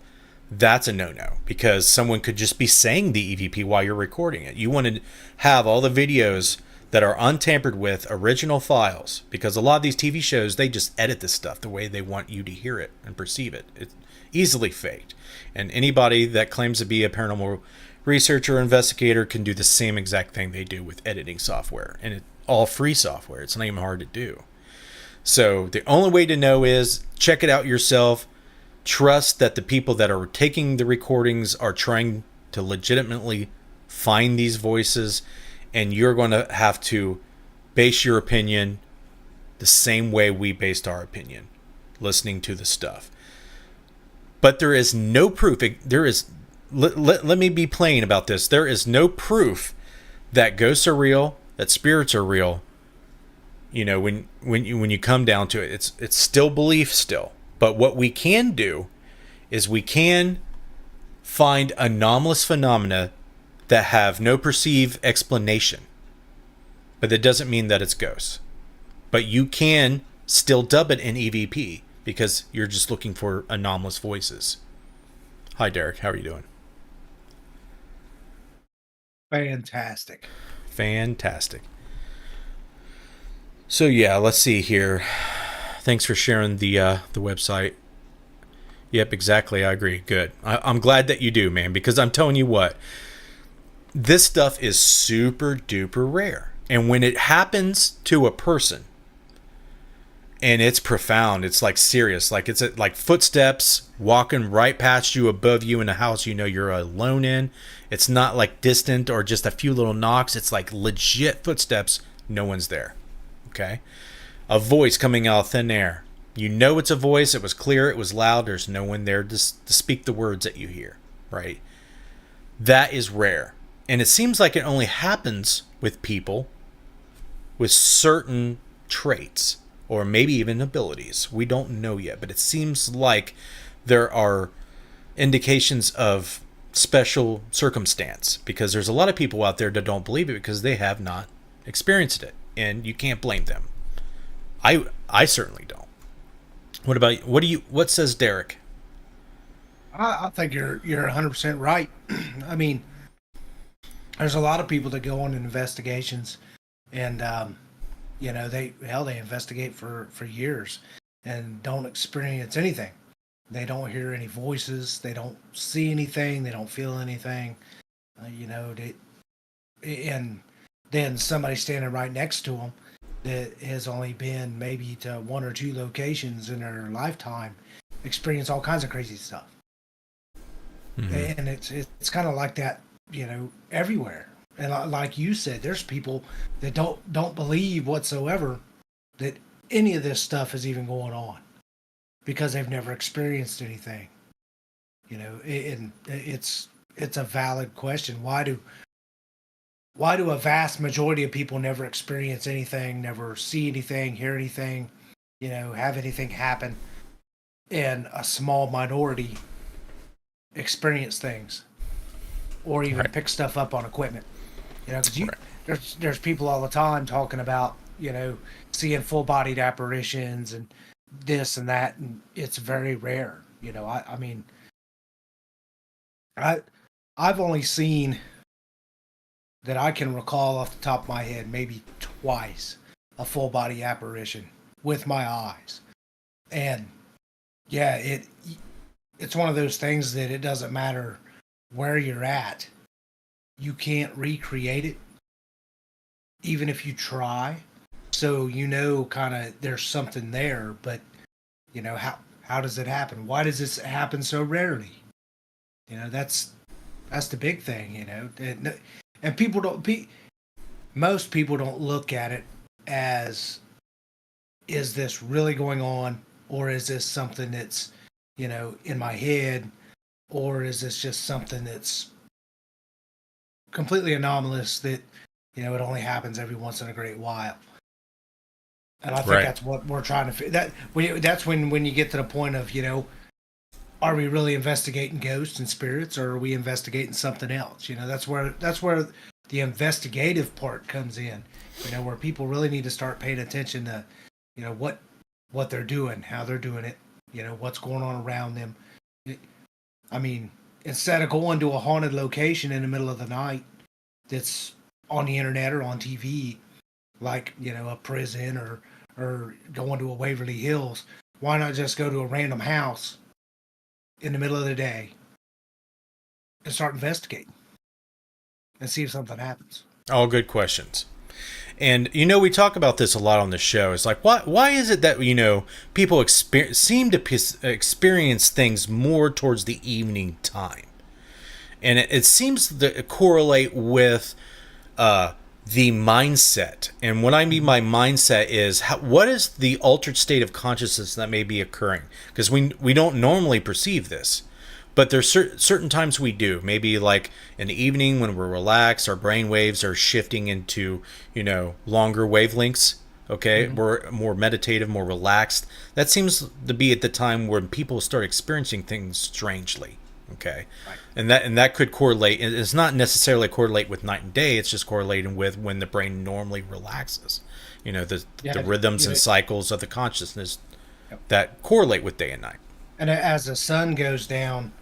that's a no-no, because someone could just be saying the EVP while you're recording it. You want to have all the videos that are untampered with, original files, because a lot of these TV shows, they just edit this stuff the way they want you to hear it and perceive it. It's easily faked. And anybody that claims to be a paranormal researcher or investigator can do the same exact thing they do with editing software. And it's all free software. It's not even hard to do. So the only way to know is check it out yourself. Trust that the people that are taking the recordings are trying to legitimately find these voices, and you're going to have to base your opinion the same way we based our opinion, listening to the stuff. But there is no proof. Let me be plain about this. There is no proof that ghosts are real, that spirits are real. You know, when you come down to it, it's still belief still. But what we can do is we can find anomalous phenomena that have no perceived explanation. But that doesn't mean that it's ghosts. But you can still dub it in EVP because you're just looking for anomalous voices. Hi, Derek. How are you doing? Fantastic. Fantastic. So yeah, let's see here. Thanks for sharing the website. Yep, exactly. I agree. Good. I'm glad that you do, man, because I'm telling you what, this stuff is super duper rare. And when it happens to a person, and it's profound, it's like serious, like it's like footsteps walking right past you, above you in a house you know you're alone in. It's not like distant or just a few little knocks. It's like legit footsteps. No one's there. Okay. A voice coming out of thin air. You know it's a voice. It was clear. It was loud. There's no one there to speak the words that you hear. Right. That is rare. And it seems like it only happens with people with certain traits or maybe even abilities. We don't know yet, but it seems like there are indications of special circumstance, because there's a lot of people out there that don't believe it because they have not experienced it, and you can't blame them. I certainly don't. What says Derek? I think you're 100% right. I mean, there's a lot of people that go on investigations, and they investigate for years and don't experience anything. They don't hear any voices. They don't see anything. They don't feel anything. And then somebody standing right next to them that has only been maybe to one or two locations in their lifetime experience all kinds of crazy stuff. Mm-hmm. And it's kind of like that, everywhere. And like you said, there's people that don't believe whatsoever that any of this stuff is even going on because they've never experienced anything. And it's a valid question. Why do a vast majority of people never experience anything, never see anything, hear anything, have anything happen, and a small minority experience things or even pick stuff up on equipment? Because there's people all the time talking about, seeing full-bodied apparitions and this and that, and it's very rare. I mean, I've only seen, that I can recall off the top of my head, maybe twice, a full-body apparition with my eyes. And yeah, it's one of those things that it doesn't matter where you're at. You can't recreate it, even if you try. So kind of there's something there, but how does it happen? Why does this happen so rarely? That's the big thing. And most people don't look at it as, is this really going on, or is this something that's in my head, or is this just something that's completely anomalous that it only happens every once in a great while? And I think that's what we're trying to that's when you get to the point of are we really investigating ghosts and spirits, or are we investigating something else? That's where the investigative part comes in, where people really need to start paying attention to what they're doing, how they're doing it, what's going on around them. I mean, instead of going to a haunted location in the middle of the night that's on the internet or on TV, like, a prison or going to a Waverly Hills, why not just go to a random house in the middle of the day and start investigating and see if something happens? All good questions. And, we talk about this a lot on the show. It's like, why is it that, people seem to experience things more towards the evening time? And it seems to correlate with the mindset. And what I mean by mindset is, what is the altered state of consciousness that may be occurring? Because we don't normally perceive this. But there's certain times we do. Maybe like in the evening when we're relaxed, our brain waves are shifting into, longer wavelengths. Okay, mm-hmm. We're more meditative, more relaxed. That seems to be at the time when people start experiencing things strangely. Okay, right. And that could correlate. It's not necessarily correlate with night and day. It's just correlating with when the brain normally relaxes. The rhythms and cycles of the consciousness that correlate with day and night. And as the sun goes down,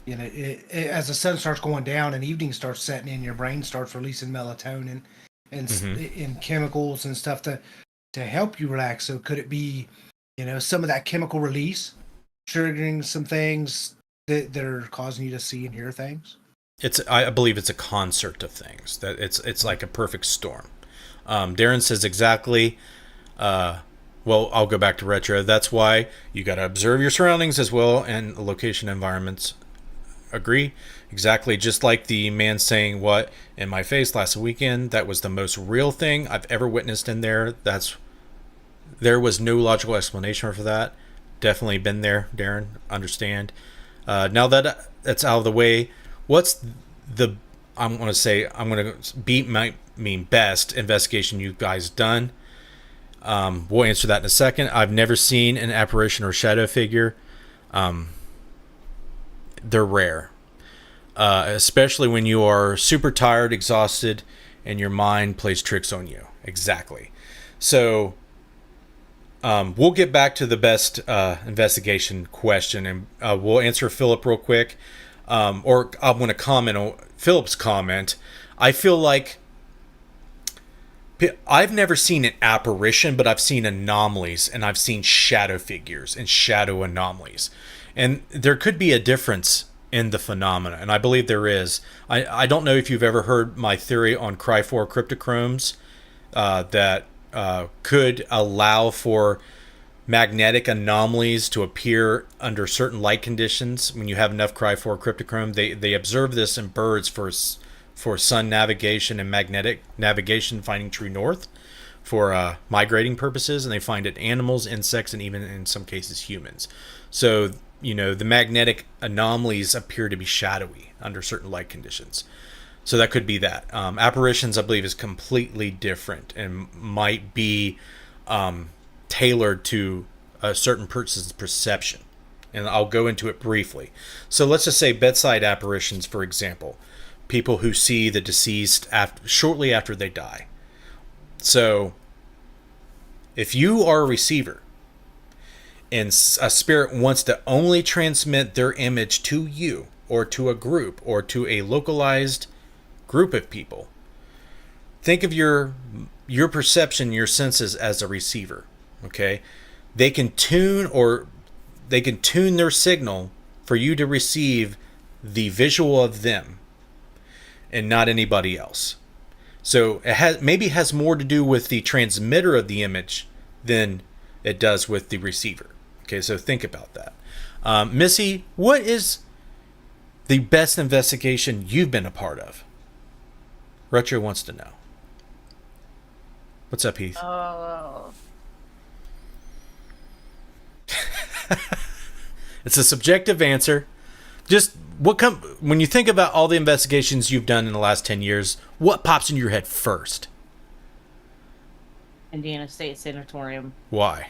as the sun starts going down and evening starts setting in, your brain starts releasing melatonin and mm-hmm. and chemicals and stuff to help you relax. So could it be, some of that chemical release triggering some things that are causing you to see and hear things? I believe it's a concert of things. That it's like a perfect storm. Darren says exactly. Well, I'll go back to retro. That's why you got to observe your surroundings as well and location environments. Agree? Exactly. Just like the man saying what in my face last weekend, that was the most real thing I've ever witnessed in there. There was no logical explanation for that. Definitely been there, Darren. Understand. Now that that's out of the way, what's I'm going to beat my best investigation you guys done? We'll answer that in a second. I've never seen an apparition or shadow figure. They're rare, especially when you are super tired, exhausted, and your mind plays tricks on you. Exactly. So We'll get back to the best investigation question, and we'll answer Philip real quick. Or I want to comment on Philip's comment. I feel like I've never seen an apparition, but I've seen anomalies, and I've seen shadow figures and shadow anomalies. And there could be a difference in the phenomena, and I believe there is. I don't know if you've ever heard my theory on Cry4 cryptochromes that could allow for magnetic anomalies to appear under certain light conditions. When you have enough Cry4 cryptochrome, they observe this in birds for sun navigation and magnetic navigation, finding true north for migrating purposes, and they find it animals, insects, and even in some cases humans. So the magnetic anomalies appear to be shadowy under certain light conditions. So that could be that. Apparitions, I believe, is completely different and might be tailored to a certain person's perception. And I'll go into it briefly. So let's just say bedside apparitions, for example. People who see the deceased shortly after they die. So if you are a receiver and a spirit wants to only transmit their image to you or to a group or to a localized group of people, think of your perception, your senses as a receiver. Okay, they can tune their signal for you to receive the visual of them and not anybody else. So it has more to do with the transmitter of the image than it does with the receiver. Okay, so think about that. Missy, what is the best investigation you've been a part of? Retro wants to know. What's up, Heath? Oh. It's a subjective answer. Just when you think about all the investigations you've done in the last 10 years, what pops in your head first? Indiana State Sanatorium. Why?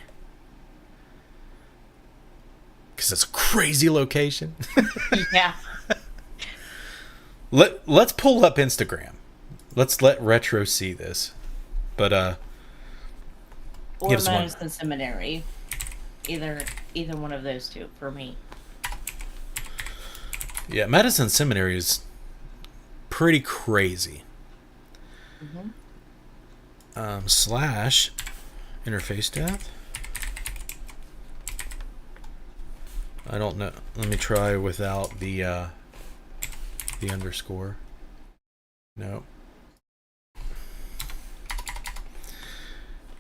Because it's a crazy location. Yeah. Let's pull up Instagram. Let's let Retro see this. But Or give us one. Madison Seminary. Either one of those two for me. Yeah, Madison Seminary is pretty crazy. Mm-hmm. Slash interface death. I don't know. Let me try without the underscore. No.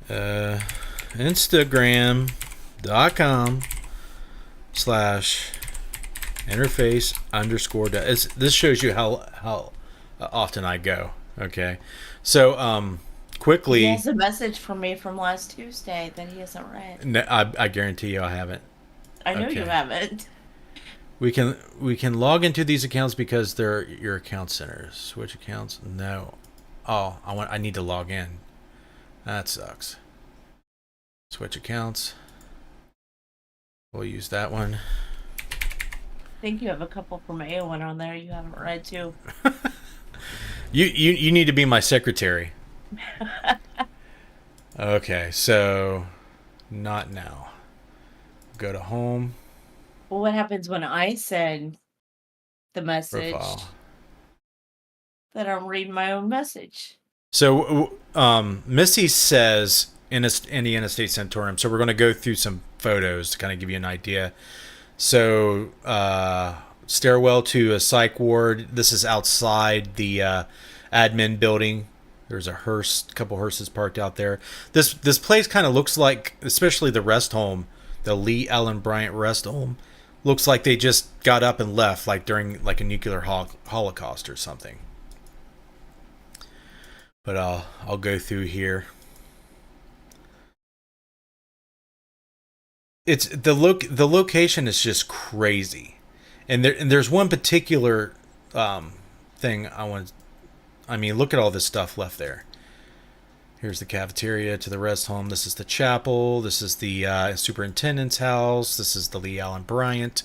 Instagram.com/interface_death. This shows you how often I go. Okay. So quickly. He has a message from me from last Tuesday that he hasn't read. No, I guarantee you I haven't. I know you Okay. haven't. We can log into these accounts because they're your account centers. Switch accounts? No. Oh, I need to log in. That sucks. Switch accounts. We'll use that one. I think you have a couple from AON on there you haven't read too. You need to be my secretary. Okay, so not now. Go to home. Well, what happens when I send the message Profile. that I'm reading my own message? So Missy says Indiana State Sanatorium. So we're going to go through some photos to kind of give you an idea. So stairwell to a psych ward. This is outside the admin building. There's a hearse, couple hearses parked out there. This place kind of looks like, especially the rest home, the Lee Allen Bryant rest home, looks like they just got up and left, like during like a nuclear holocaust or something. But I'll go through here. It's the location is just crazy, and there's one particular thing I want. I mean, look at all this stuff left there. Here's the cafeteria to the rest home. This is the chapel. This is the superintendent's house. This is the Lee Allen Bryant.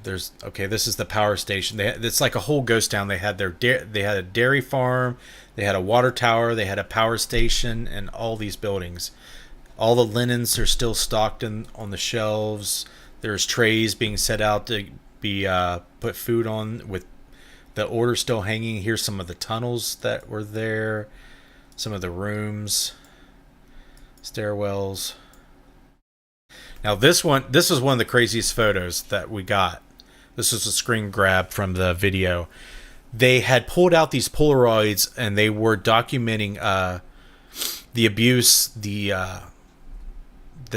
This is the power station. It's like a whole ghost town. They had they had a dairy farm. They had a water tower. They had a power station, and all these buildings. All the linens are still stocked on the shelves. There's trays being set out to be put food on, with the order still hanging. Here's some of the tunnels that were there, some of the rooms, stairwells. Now this is one of the craziest photos that we got. This was a screen grab from the video. They had pulled out these Polaroids and they were documenting the abuse the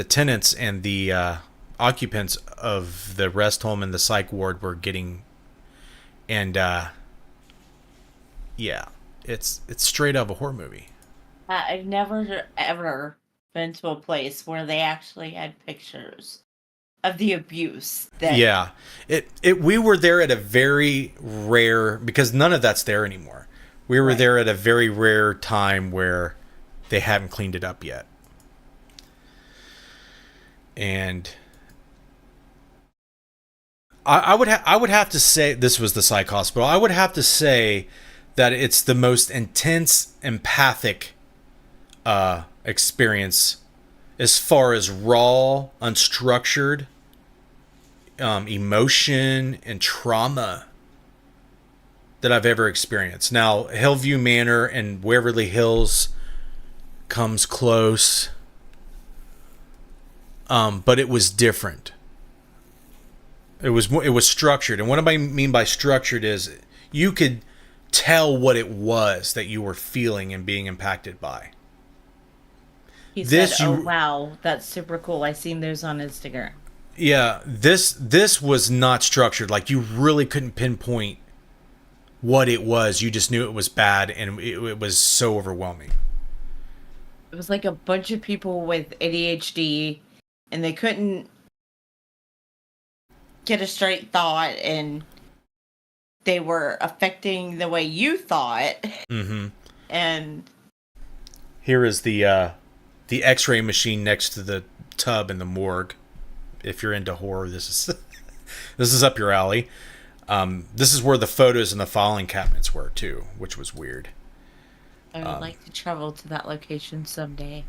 tenants and the occupants of the rest home and the psych ward were getting. And yeah, it's straight out of a horror movie. I've never ever been to a place where they actually had pictures of the abuse. Yeah, we were there at a very rare, because none of that's there anymore. We were there at a very rare time where they haven't cleaned it up yet. And I would have to say, this was the psych hospital. I would have to say that it's the most intense empathic experience as far as raw, unstructured emotion and trauma that I've ever experienced. Now, Hillview Manor and Waverly Hills comes close, but it was different. It was structured, and what I mean by structured is you could tell what it was that you were feeling and being impacted by. He said, "Oh wow, that's super cool. I seen those on Instagram." Yeah, this was not structured. Like, you really couldn't pinpoint what it was. You just knew it was bad, and it was so overwhelming. It was like a bunch of people with ADHD, and they couldn't get a straight thought, and they were affecting the way you thought. Mm-hmm. And here is the X-ray machine next to the tub in the morgue. If you're into horror, this is up your alley. This is where the photos and the filing cabinets were too, which was weird. I would like to travel to that location someday.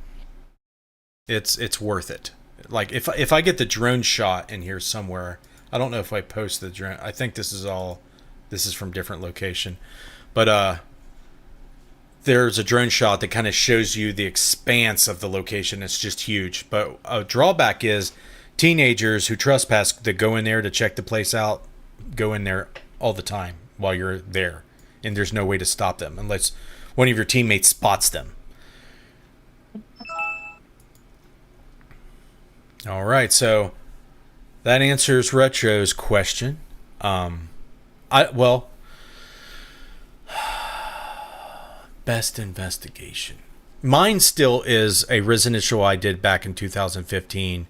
It's worth it. Like, if I get the drone shot in here somewhere, I don't know if I post the drone. I think this is from different location, but there's a drone shot that kind of shows you the expanse of the location. It's just huge. But a drawback is teenagers who trespass that go in there to check the place out go in there all the time while you're there, and there's no way to stop them unless one of your teammates spots them. All right, so that answers Retro's question. Best investigation. Mine still is a residential I did back in 2015,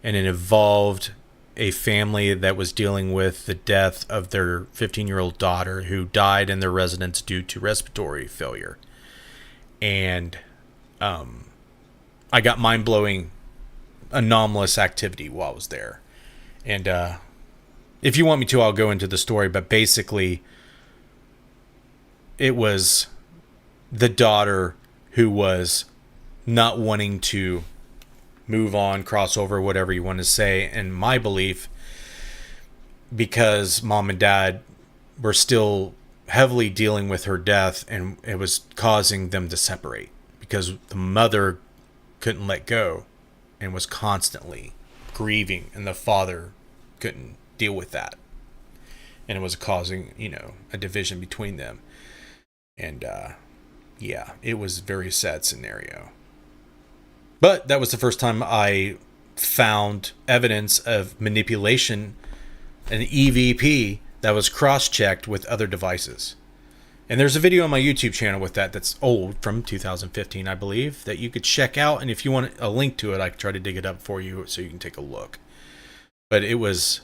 and it involved a family that was dealing with the death of their 15-year-old daughter who died in their residence due to respiratory failure. And I got mind-blowing, anomalous activity while I was there. And if you want me to, I'll go into the story, but basically it was the daughter who was not wanting to move on, cross over, whatever you want to say. And my belief, because mom and dad were still heavily dealing with her death, and it was causing them to separate because the mother couldn't let go and was constantly grieving, and the father couldn't deal with that. And it was causing, a division between them. And yeah, it was a very sad scenario. But that was the first time I found evidence of manipulation, an EVP that was cross-checked with other devices. And there's a video on my YouTube channel with that's old, from 2015, I believe, that you could check out. And if you want a link to it, I could try to dig it up for you so you can take a look. But it was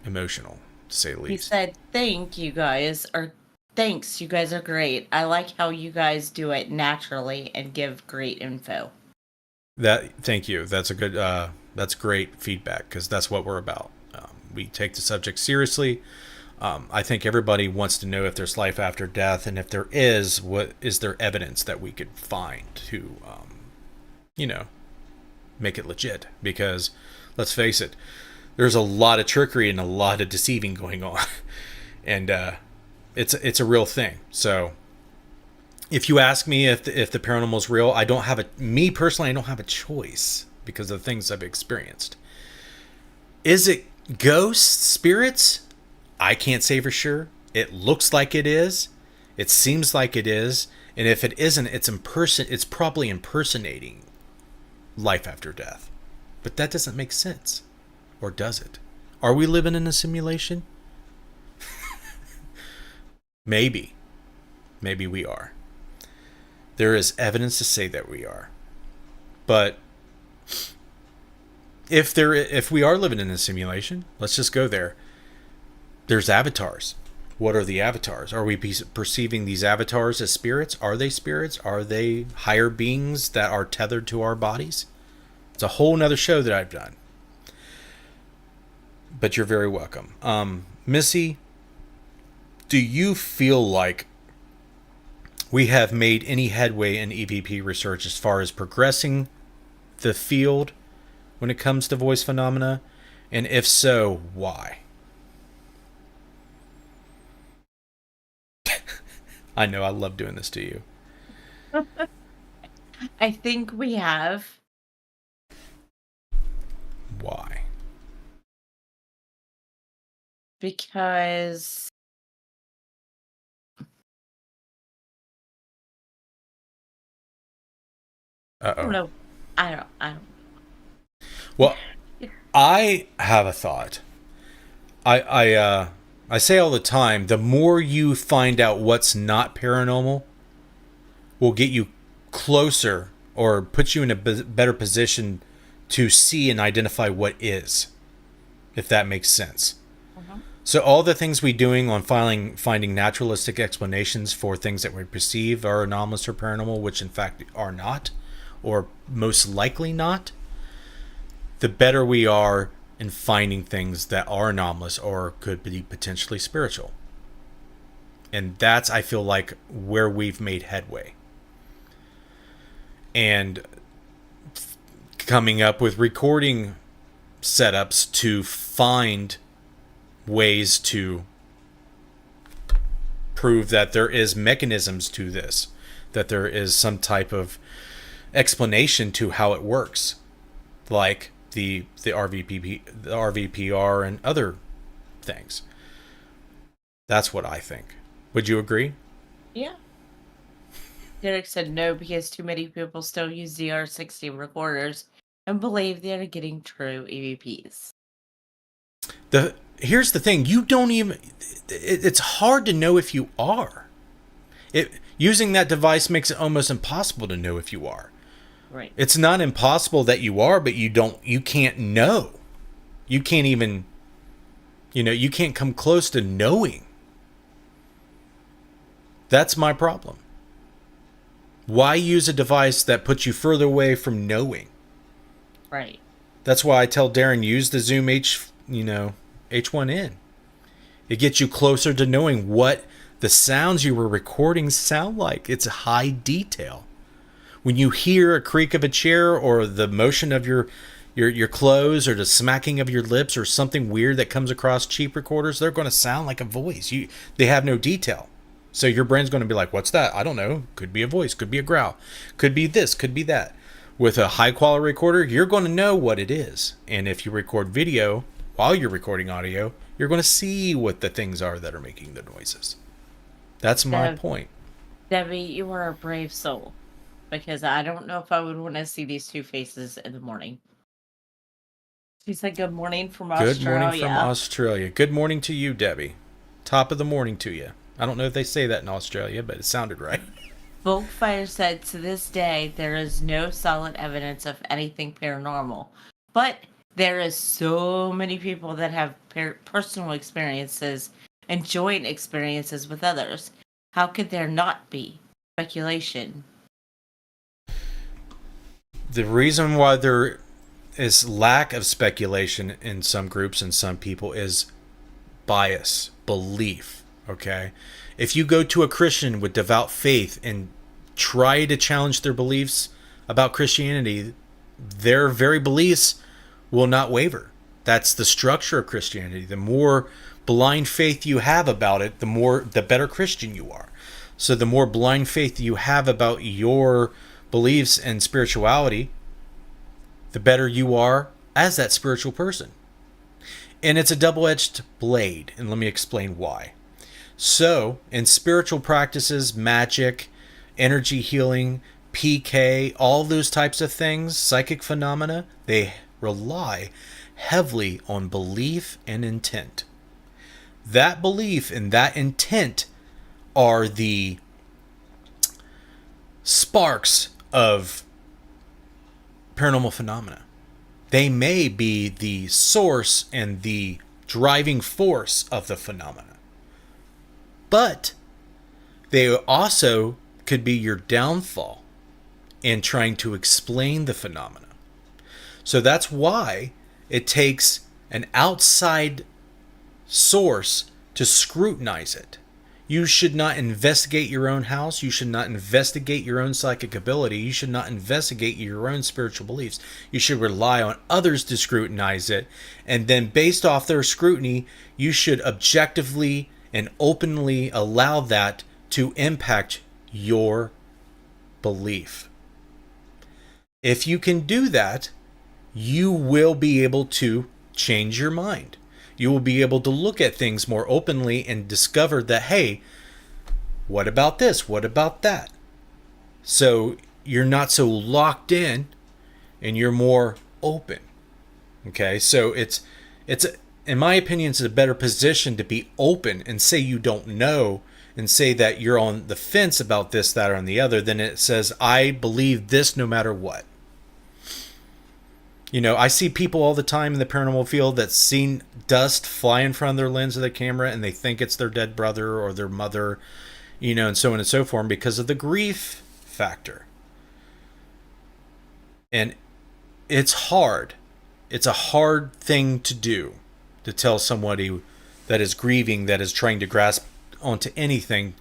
emotional, to say the least. He said, "Thank you guys," or "Thanks, you guys are great. I like how you guys do it naturally and give great info." Thank you. That's a good. That's great feedback, because that's what we're about. We take the subject seriously. I think everybody wants to know if there's life after death, and if there is, what is there evidence that we could find to, make it legit. Because, let's face it, there's a lot of trickery and a lot of deceiving going on. And it's a real thing. So if you ask me if the paranormal is real, I don't have a choice because of the things I've experienced. Is it ghosts, spirits? I can't say for sure. It looks like it is. It seems like it is. And if it isn't, it's probably impersonating life after death. But that doesn't make sense. Or does it? Are we living in a simulation? Maybe. Maybe we are. There is evidence to say that we are. But if we are living in a simulation, let's just go there. There's avatars. What are the avatars? Are we perceiving these avatars as spirits? Are they spirits? Are they higher beings that are tethered to our bodies? It's a whole nother show that I've done. But you're very welcome. Missy, do you feel like we have made any headway in EVP research as far as progressing the field when it comes to voice phenomena? And if so, why? I know, I love doing this to you. I think we have. Why? Because I don't know. I don't. Well, I have a thought. I say all the time, the more you find out what's not paranormal will get you closer or put you in a better position to see and identify what is, if that makes sense. So all the things we're doing on finding naturalistic explanations for things that we perceive are anomalous or paranormal, which in fact are not, or most likely not, the better we are in finding things that are anomalous or could be potentially spiritual. And that's, I feel like, where we've made headway. And coming up with recording setups to find ways to prove that there is mechanisms to this, that there is some type of explanation to how it works, like the RVPR and other things. That's what I think. Would you agree? Yeah. Derek said no because too many people still use DR16 recorders and believe they're getting true EVPs. Here's the thing, you don't even, it's hard to know if you are. Using that device makes it almost impossible to know if you are. Right. It's not impossible that you are, but you can't know. You can't even, you can't come close to knowing. That's my problem. Why use a device that puts you further away from knowing? Right. That's why I tell Darren, use the Zoom H1N. It gets you closer to knowing what the sounds you were recording sound like. It's high detail. When you hear a creak of a chair or the motion of your clothes or the smacking of your lips or something weird that comes across cheap recorders, they're going to sound like a voice. They have no detail. So your brain's going to be like, what's that? I don't know. Could be a voice. Could be a growl. Could be this. Could be that. With a high quality recorder, you're going to know what it is. And if you record video while you're recording audio, you're going to see what the things are that are making the noises. That's my point. Debbie, you are a brave soul. Because I don't know if I would want to see these two faces in the morning. She said good morning from Australia. Good morning from Australia. Good morning to you, Debbie. Top of the morning to you. I don't know if they say that in Australia, but it sounded right. Volkfire said, to this day, there is no solid evidence of anything paranormal. But there is so many people that have personal experiences and joint experiences with others. How could there not be speculation? The reason why there is lack of speculation in some groups and some people is bias, belief. Okay, if you go to a Christian with devout faith and try to challenge their beliefs about Christianity, their very beliefs will not waver. That's the structure of Christianity. The more blind faith you have about it, the better Christian you are. So the more blind faith you have about your beliefs and spirituality, the better you are as that spiritual person. And it's a double-edged blade, and let me explain why. So, in spiritual practices, magic, energy healing, PK, all those types of things, psychic phenomena, they rely heavily on belief and intent. That belief and that intent are the sparks of paranormal phenomena. They may be the source and the driving force of the phenomena. But they also could be your downfall in trying to explain the phenomena. So that's why it takes an outside source to scrutinize it. You should not investigate your own house. You should not investigate your own psychic ability. You should not investigate your own spiritual beliefs. You should rely on others to scrutinize it. And then based off their scrutiny, you should objectively and openly allow that to impact your belief. If you can do that, you will be able to change your mind. You will be able to look at things more openly and discover that, hey, what about this? What about that? So you're not so locked in and you're more open. Okay, so it's in my opinion, it's a better position to be open and say you don't know and say that you're on the fence about this, that, or on the other, than it says, I believe this no matter what. You know, I see people all the time in the paranormal field that seen dust fly in front of their lens of the camera and they think it's their dead brother or their mother, you know, and so on and so forth because of the grief factor. And it's hard. It's a hard thing to do, to tell somebody that is grieving, that is trying to grasp onto anything,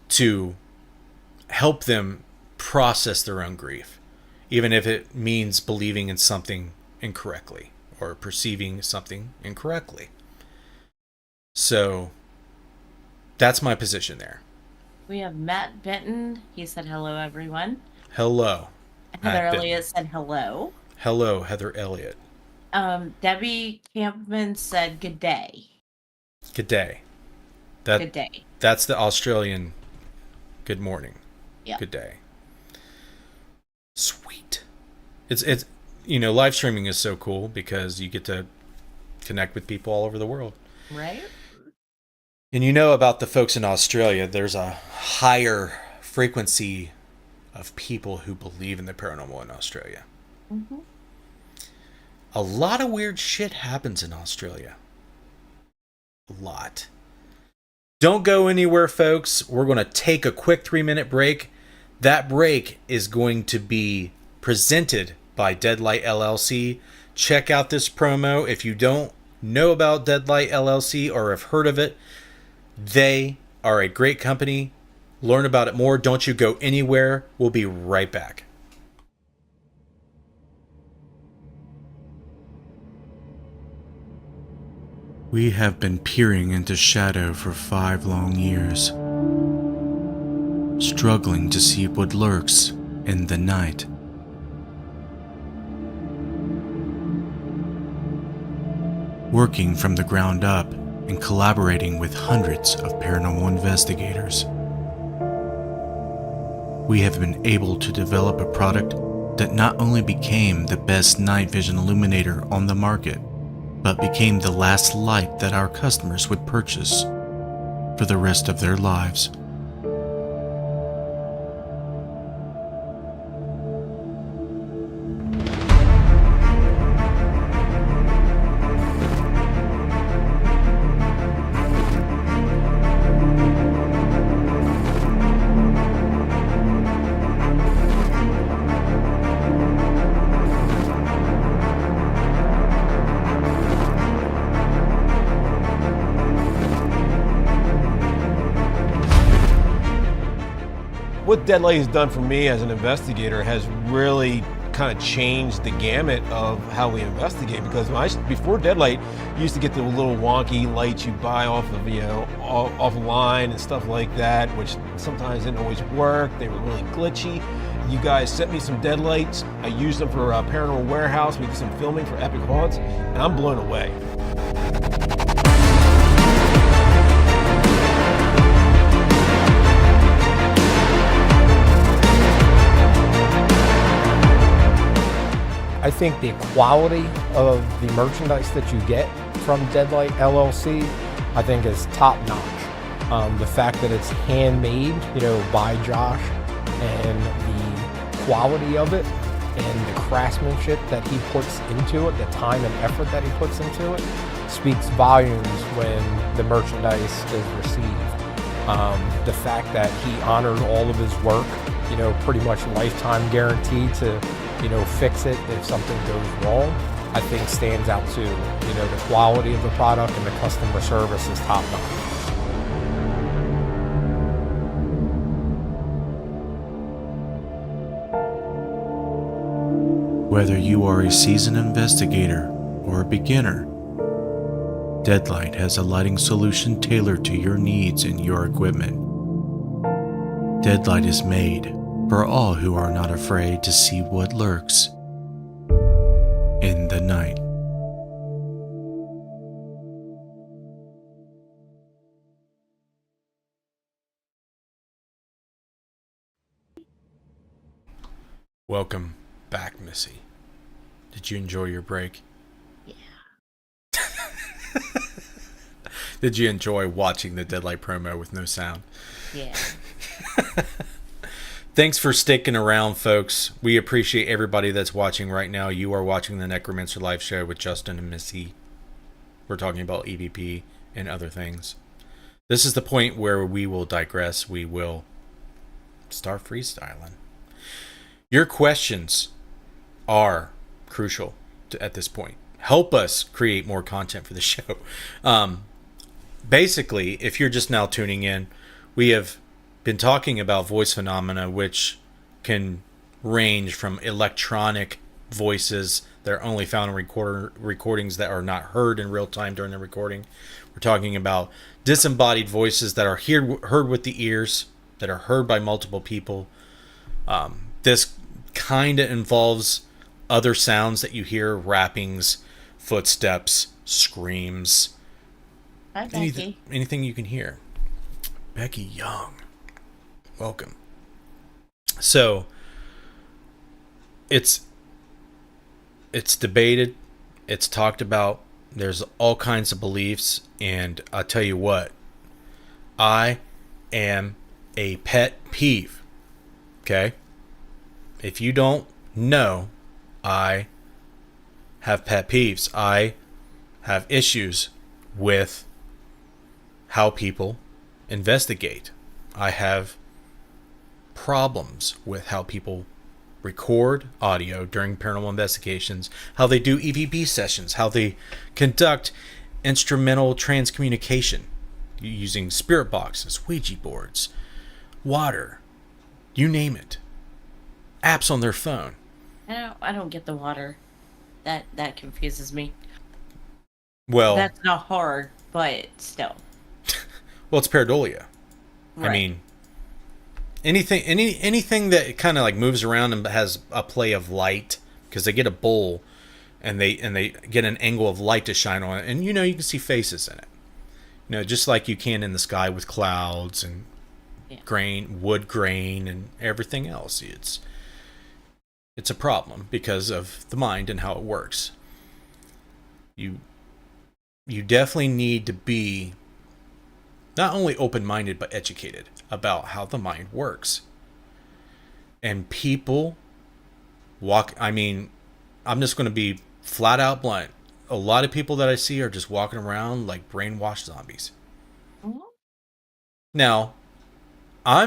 to help them process their own grief. Even if it means believing in something incorrectly or perceiving something incorrectly. So that's my position there. We have Matt Benton. He said hello, everyone. Hello. Heather Elliott said hello. Hello, Heather Elliott. Debbie Campman said good day. Good day. Good day. That's the Australian good morning. Yeah. Good day. Sweet. It's you know, live streaming is so cool because you get to connect with people all over the world. Right? And you know about the folks in Australia, there's a higher frequency of people who believe in the paranormal in Australia. Mm-hmm. A lot of weird shit happens in Australia. A lot. Don't go anywhere, folks. We're going to take a quick 3-minute break. That break is going to be presented by Deadlight LLC. Check out this promo. If you don't know about Deadlight LLC or have heard of it, they are a great company. Learn about it more. Don't you go anywhere. We'll be right back. We have been peering into shadow for 5 long years, struggling to see what lurks in the night. Working from the ground up and collaborating with hundreds of paranormal investigators, we have been able to develop a product that not only became the best night vision illuminator on the market, but became the last light that our customers would purchase for the rest of their lives. What Deadlight has done for me as an investigator has really kind of changed the gamut of how we investigate, because before Deadlight, you used to get the little wonky lights you buy off of, offline and stuff like that, which sometimes didn't always work. They were really glitchy. You guys sent me some Deadlights. I used them for Paranormal Warehouse. We did some filming for Epic Haunts, and I'm blown away. I think the quality of the merchandise that you get from Deadlight LLC, I think is top notch. The fact that it's handmade, by Josh, and the quality of it, and the craftsmanship that he puts into it, the time and effort that he puts into it, speaks volumes when the merchandise is received. The fact that he honored all of his work, pretty much lifetime guarantee to fix it if something goes wrong, I think stands out too. The quality of the product and the customer service is top notch. Whether you are a seasoned investigator or a beginner, Deadlight has a lighting solution tailored to your needs and your equipment. Deadlight is made for all who are not afraid to see what lurks in the night. Welcome back, Missy. Did you enjoy your break? Yeah. Did you enjoy watching the Deadlight promo with no sound? Yeah. Thanks for sticking around, folks. We appreciate everybody that's watching right now. You are watching the Necromancer live show with Justin and Missy. We're talking about EVP and other things. This is the point where we will digress. We will start freestyling. Your questions are crucial at this point. Help us create more content for the show. Basically, if you're just now tuning in, we have been talking about voice phenomena, which can range from electronic voices that are only found in recordings that are not heard in real time during the recording. We're talking about disembodied voices that are heard with the ears, that are heard by multiple people. This kind of involves other sounds that you hear, rappings, footsteps, screams, Hi, Becky. anything you can hear. Becky Young, welcome. So it's debated, it's talked about, there's all kinds of beliefs, and I'll tell you what, I am a pet peeve. Okay? If you don't know, I have pet peeves. I have issues with how people investigate. I have problems with how people record audio during paranormal investigations, how they do EVP sessions, how they conduct instrumental transcommunication using spirit boxes, Ouija boards, water, you name it, apps on their phone. I don't get the water. That confuses me. Well, That's not hard, but still. well, it's pareidolia. Right. I mean, anything that kind of like moves around and has a play of light, because they get a bowl and they get an angle of light to shine on it, and you can see faces in it. Just like you can in the sky with clouds and wood grain and everything else. It's a problem because of the mind and how it works. You definitely need to be not only open-minded but educated about how the mind works. And people I'm just going to be flat out blunt. A lot of people that I see are just walking around like brainwashed zombies. Mhm. Now, I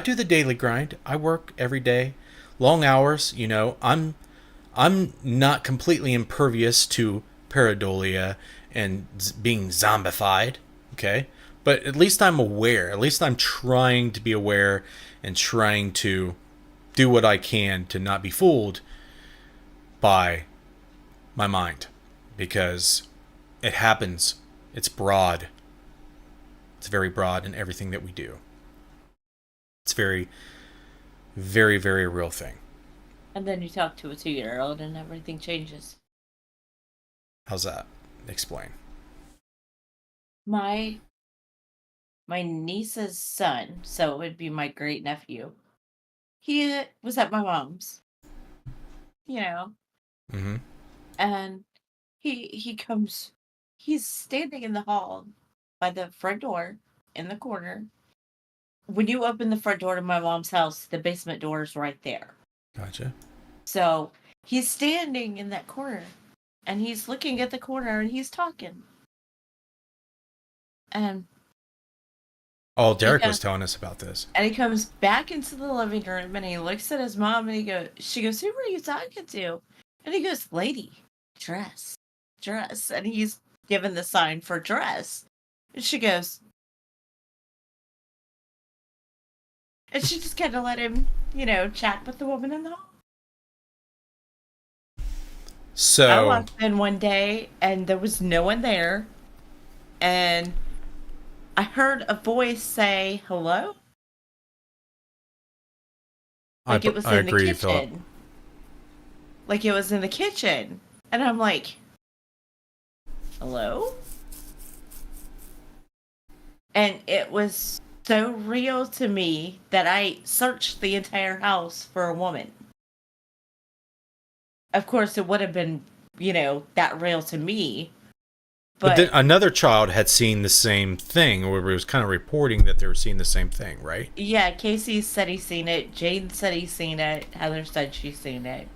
do the daily grind. I work every day, long hours. I'm not completely impervious to pareidolia and being zombified. Okay, but at least I'm aware. At least I'm trying to be aware and trying to do what I can to not be fooled by my mind, because it happens. It's broad. It's very broad in everything that we do. It's very, very, very real thing. And then you talk to a 2-year-old and everything changes. How's that? Explain. My niece's son, so it would be my great nephew. He was at my mom's, Mm-hmm. and he comes. He's standing in the hall by the front door in the corner. When you open the front door to my mom's house, the basement door is right there. Gotcha. So he's standing in that corner, and he's looking at the corner, and he's talking. And Oh, Derek was telling us about this. he comes back into the living room, and he looks at his mom, and she goes, "Who were you talking to?" And he goes, "Lady, dress, dress." And he's given the sign for dress. And she goes, and she just kind of let him, chat with the woman in the hall. I So, walked in one day, and there was no one there. And I heard a voice say, "Hello?" Like it was I in the agree, Philip. kitchen. Like it was in the kitchen. And I'm like, "Hello?" And it was so real to me that I searched the entire house for a woman. Of course, it would have been, that real to me. But then another child had seen the same thing, or was kind of reporting that they were seeing the same thing, right? Yeah, Casey said he's seen it. Jade said he's seen it. Heather said she's seen it.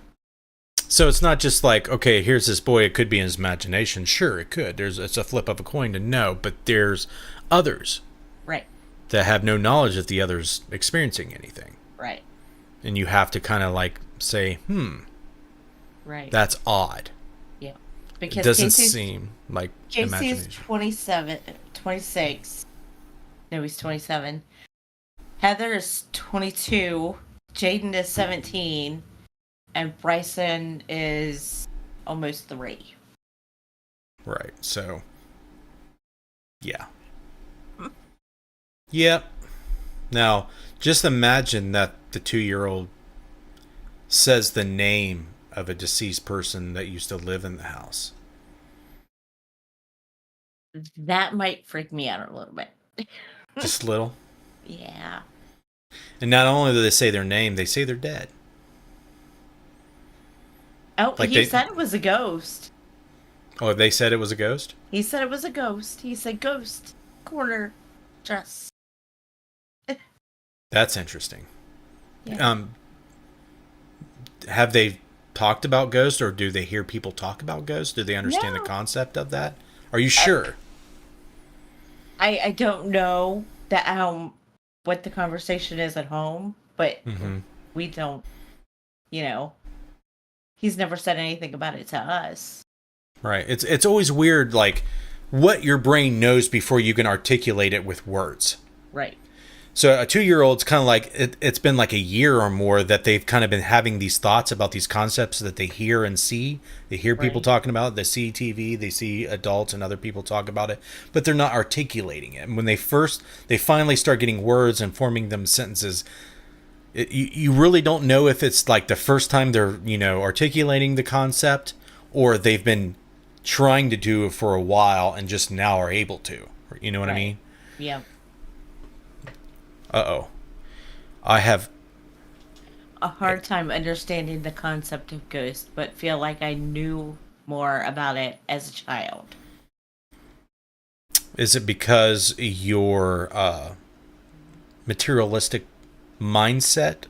So it's not just like, okay, here's this boy, it could be in his imagination. Sure, it could. It's a flip of a coin to know, but there's others Right. that have no knowledge of the others experiencing anything. Right. And you have to kind of like say, Right. that's odd. Yeah. It Because doesn't Casey's seem like Casey's imagination. 26. No, he's 27. Heather is 22. Jaden is 17. And Bryson is almost 3. Right. So, yeah. Yep. Now, just imagine that the 2-year-old says the name of a deceased person that used to live in the house. That might freak me out a little bit. Just a little. Yeah. And not only do they say their name, they say they're dead. Oh, Like he said it was a ghost. Oh, they said it was a ghost? He said it was a ghost. He said ghost, corner, dress. That's interesting. Yeah. Have they talked about ghosts, or do they hear people talk about ghosts? Do they understand the No. concept of that? Are you sure? I don't know what the conversation is at home, but we don't, he's never said anything about it to us. Right. It's always weird, like, what your brain knows before you can articulate it with words. Right. So a 2-year-old's kind of like, it's been like a year or more that they've kind of been having these thoughts about these concepts that they hear and see. They hear people talking about it, they see TV, they see adults and other people talk about it, but they're not articulating it. And when they finally start getting words and forming them sentences, you really don't know if it's like the first time they're, articulating the concept, or they've been trying to do it for a while and just now are able to. You know what I mean? Yeah. Uh-oh. I have A hard time understanding the concept of ghost, but feel like I knew more about it as a child. Is it because your materialistic mindset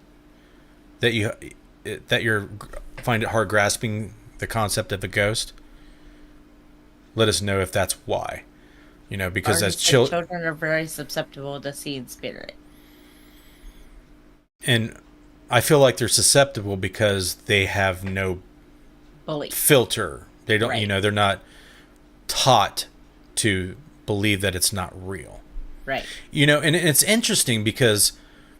that you're find it hard grasping the concept of a ghost? Let us know if that's why. Because Or as just that children are very susceptible to seeing spirit. And I feel like they're susceptible because they have no Belief. filter. They don't, Right. They're not taught to believe that it's not real. Right. And it's interesting because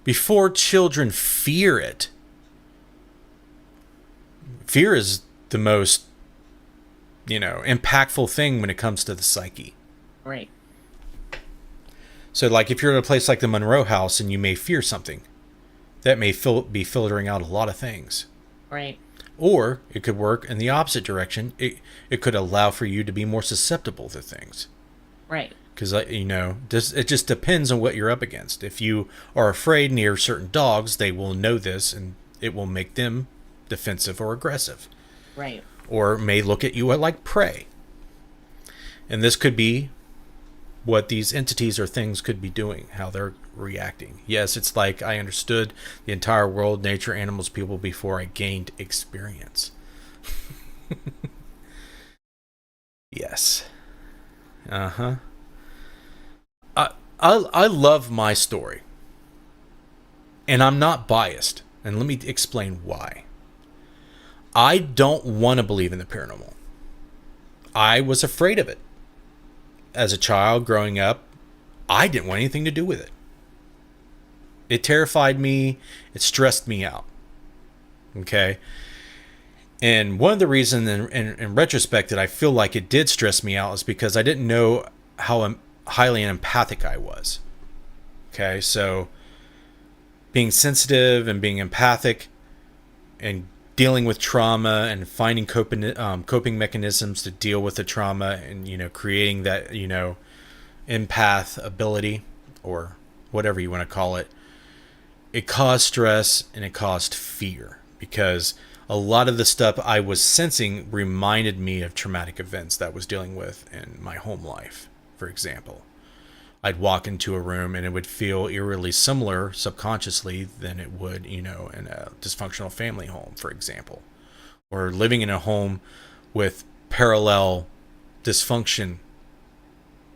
before children fear it, fear is the most, impactful thing when it comes to the psyche. Right. So, like, if you're at a place like the Monroe House and you may fear something, that may be filtering out a lot of things. Right. Or it could work in the opposite direction. It could allow for you to be more susceptible to things. Right. Because, it just depends on what you're up against. If you are afraid near certain dogs, they will know this, and it will make them defensive or aggressive. Right. Or may look at you like prey. And this could be what these entities or things could be doing, how they're reacting. Yes, it's like I understood the entire world, nature, animals, people before I gained experience. Yes. Uh-huh. I love my story. And I'm not biased. And let me explain why. I don't want to believe in the paranormal. I was afraid of it. As a child growing up, I didn't want anything to do with it. It terrified me. It stressed me out. Okay? And one of the reasons in retrospect that I feel like it did stress me out is because I didn't know how highly empathic I was. Okay? So being sensitive and being empathic and dealing with trauma and finding coping mechanisms to deal with the trauma and, creating that, empath ability or whatever you want to call it, it caused stress and it caused fear because a lot of the stuff I was sensing reminded me of traumatic events that I was dealing with in my home life, for example. I'd walk into a room and it would feel eerily similar subconsciously than it would, in a dysfunctional family home, for example. Or living in a home with parallel dysfunction,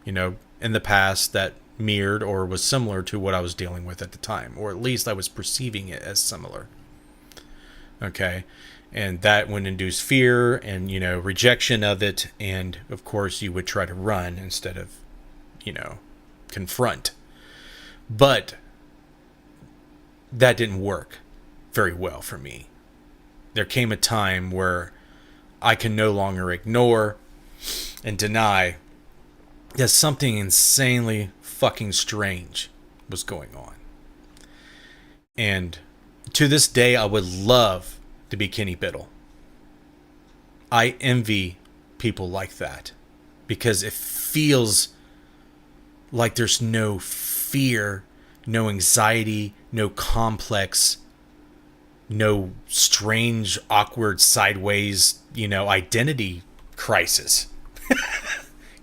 in the past that mirrored or was similar to what I was dealing with at the time. Or at least I was perceiving it as similar. Okay? And that would induce fear and, rejection of it. And, of course, you would try to run instead of, confront. But that didn't work very well for me. There came a time where I can no longer ignore and deny that something insanely fucking strange was going on. And to this day, I would love to be Kenny Biddle. I envy people like that because it feels like there's no fear, no anxiety, no complex, no strange, awkward, sideways, identity crisis.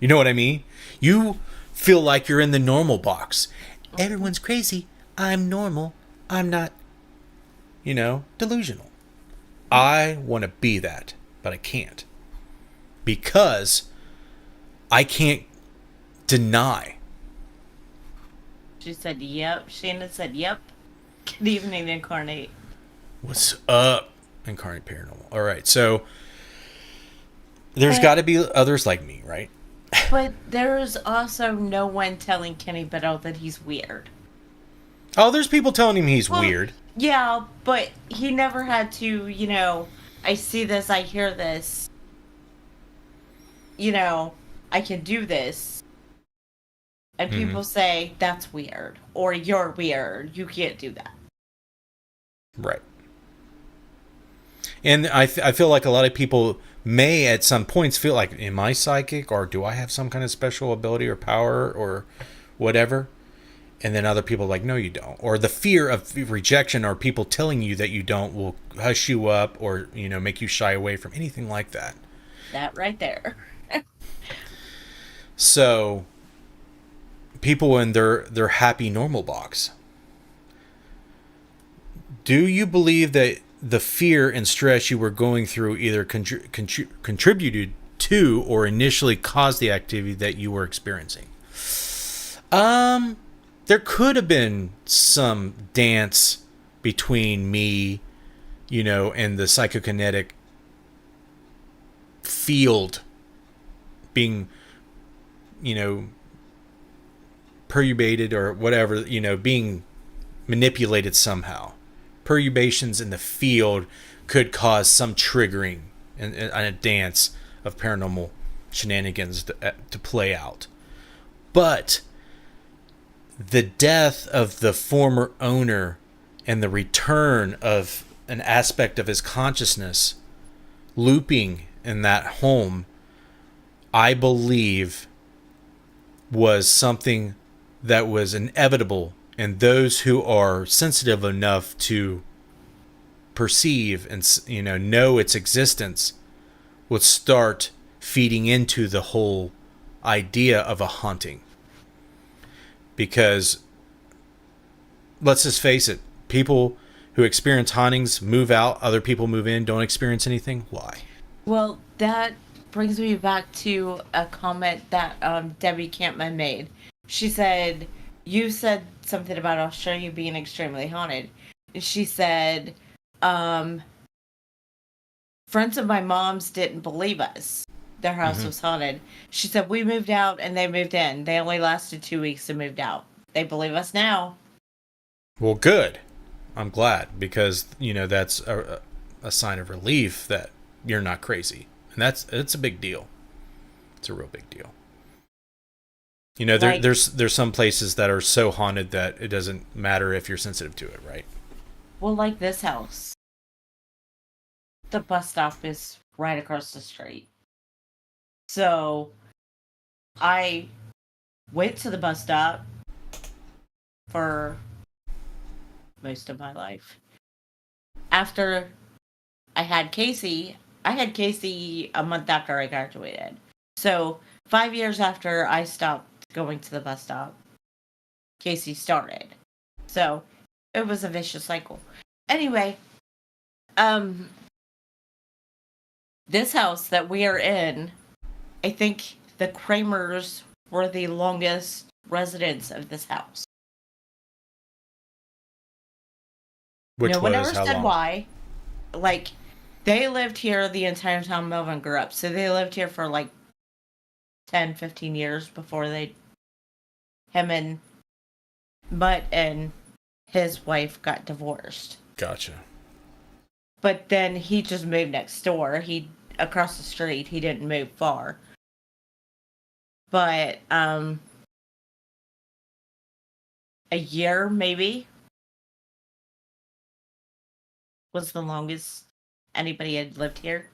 You know what I mean? You feel like you're in the normal box. Everyone's crazy. I'm normal. I'm not, delusional. I want to be that, but I can't. Because I can't deny. She said, yep. Shannon said, yep. Good evening, Incarnate. What's up, Incarnate Paranormal? All right, so there's got to be others like me, right? But there's also no one telling Kenny Biddle that he's weird. Oh, there's people telling him he's weird. Yeah, but he never had to, I see this, I hear this. I can do this. And people say, that's weird. Or you're weird. You can't do that. Right. And I feel like a lot of people may at some points feel like, am I psychic? Or do I have some kind of special ability or power or whatever? And then other people are like, no, you don't. Or the fear of rejection or people telling you that you don't will hush you up or, make you shy away from anything like that. That right there. So people in their happy normal box. Do you believe that the fear and stress you were going through either contributed to or initially caused the activity that you were experiencing? There could have been some dance between me, and the psychokinetic field being, perturbated or whatever, being manipulated somehow. perturbations in the field could cause some triggering and a dance of paranormal shenanigans to play out. But the death of the former owner and the return of an aspect of his consciousness looping in that home, I believe, was something that was inevitable, and those who are sensitive enough to perceive and know its existence would start feeding into the whole idea of a haunting. Because let's just face it, people who experience hauntings move out, other people move in, don't experience anything. Why? Well, that brings me back to a comment that Debbie Campman made. She said, you said something about Australia being extremely haunted. She said, friends of my mom's didn't believe us. Their house was haunted. She said, we moved out and they moved in. They only lasted 2 weeks and moved out. They believe us now. Well, good. I'm glad, because, that's a sign of relief that you're not crazy. And it's a big deal. It's a real big deal. There's some places that are so haunted that it doesn't matter if you're sensitive to it, right? Well, like this house. The bus stop is right across the street. So I went to the bus stop for most of my life. After I had Casey a month after I graduated. So 5 years after I stopped going to the bus stop, Casey started. So it was a vicious cycle. Anyway, this house that we are in, I think the Kramers were the longest residents of this house. Which no one was ever how said long? why. Like, they lived here the entire time Melvin grew up. So they lived here for like 10, 15 years before him and Mutt and his wife got divorced. Gotcha. But then he just moved next door. Across the street. He didn't move far. But a year maybe was the longest anybody had lived here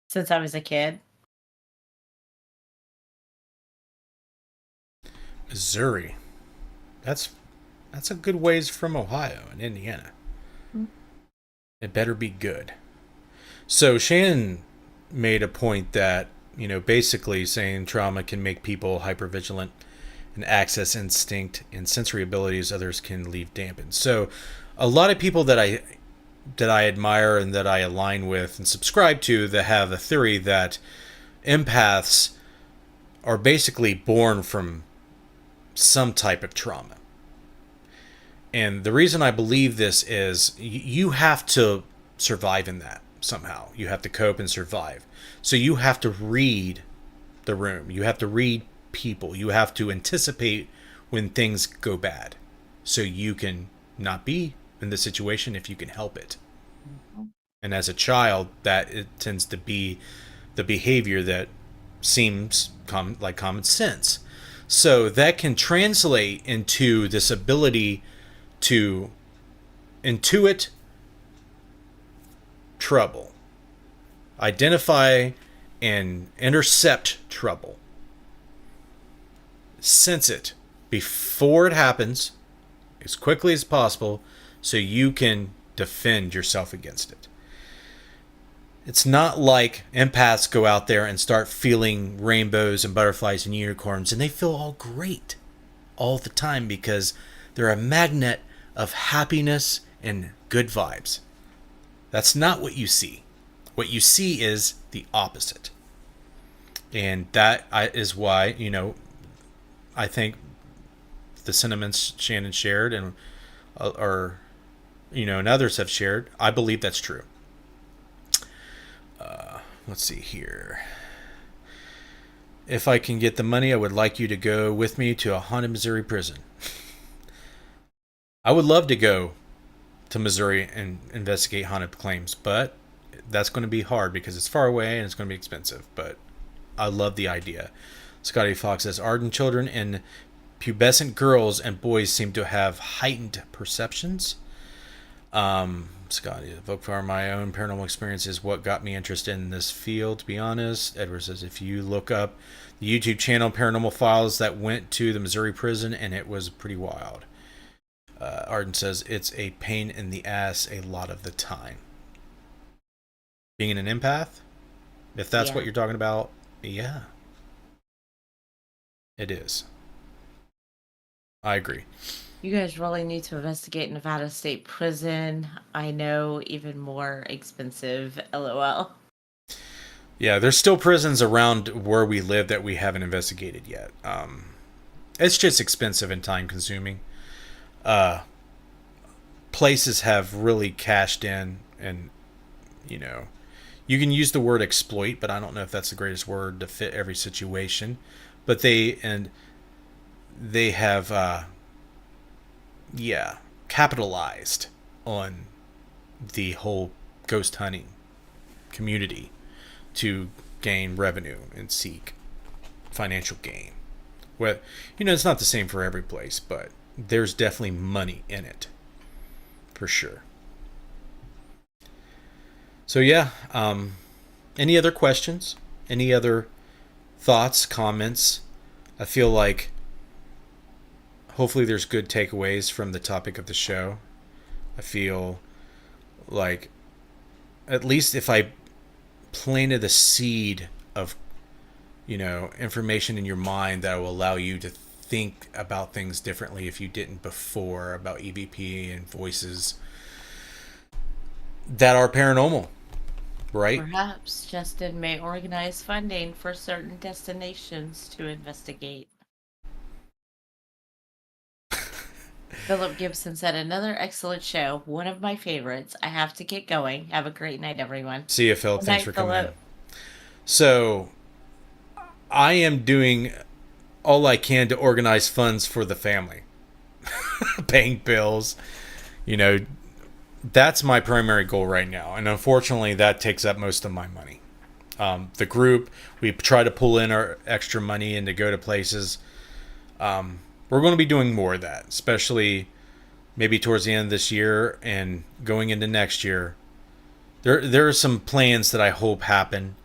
since I was a kid. Missouri. That's a good ways from Ohio and Indiana. It better be good. So Shannon made a point that, basically saying trauma can make people hypervigilant and access instinct and sensory abilities others can leave dampened. So a lot of people that I admire and that I align with and subscribe to that have a theory that empaths are basically born from some type of trauma. And the reason I believe this is you have to survive in that somehow. You have to cope and survive. So you have to read the room. You have to read people. You have to anticipate when things go bad. So you can not be in the situation if you can help it. And as a child, that it tends to be the behavior that seems like common sense. So that can translate into this ability to intuit trouble, identify and intercept trouble, sense it before it happens as quickly as possible so you can defend yourself against it. It's not like empaths go out there and start feeling rainbows and butterflies and unicorns and they feel all great all the time because they're a magnet of happiness and good vibes. That's not what you see. What you see is the opposite. And that is why, I think the sentiments Shannon shared and and others have shared, I believe that's true. Let's see here. If I can get the money, I would like you to go with me to a haunted Missouri prison. I would love to go to Missouri and investigate haunted claims, but that's going to be hard because it's far away and it's going to be expensive. But I love the idea. Scotty Fox says, ardent children and pubescent girls and boys seem to have heightened perceptions. Scotty, evoke for my own paranormal experience is what got me interested in this field, to be honest. Edward says, if you look up the YouTube channel Paranormal Files that went to the Missouri prison, and it was pretty wild. Arden says, it's a pain in the ass a lot of the time. Being an empath? If that's what you're talking about, yeah. It is. I agree. You guys really need to investigate Nevada State Prison. I know, even more expensive, LOL. Yeah, there's still prisons around where we live that we haven't investigated yet. It's just expensive and time consuming. Places have really cashed in, and you know, you can use the word exploit, but I don't know if that's the greatest word to fit every situation. But they have capitalized on the whole ghost hunting community to gain revenue and seek financial gain. Well, you know, it's not the same for every place, but there's definitely money in it, for sure. So yeah, any other questions? Any other thoughts, comments? I feel like hopefully there's good takeaways from the topic of the show. I feel like at least if I planted a seed of, you know, information in your mind that will allow you to think about things differently if you didn't before, about EVP and voices that are paranormal, right? Perhaps Justin may organize funding for certain destinations to investigate. Philip Gibson said, another excellent show. One of my favorites. I have to get going. Have a great night, everyone. See you, Philip. Good Thanks night, for coming in. Philip. So, I am doing all I can to organize funds for the family. Paying bills. You know, that's my primary goal right now. And unfortunately, that takes up most of my money. The group, we try to pull in our extra money and to go to places. We're going to be doing more of that, especially maybe towards the end of this year and going into next year. There are some plans that I hope happen,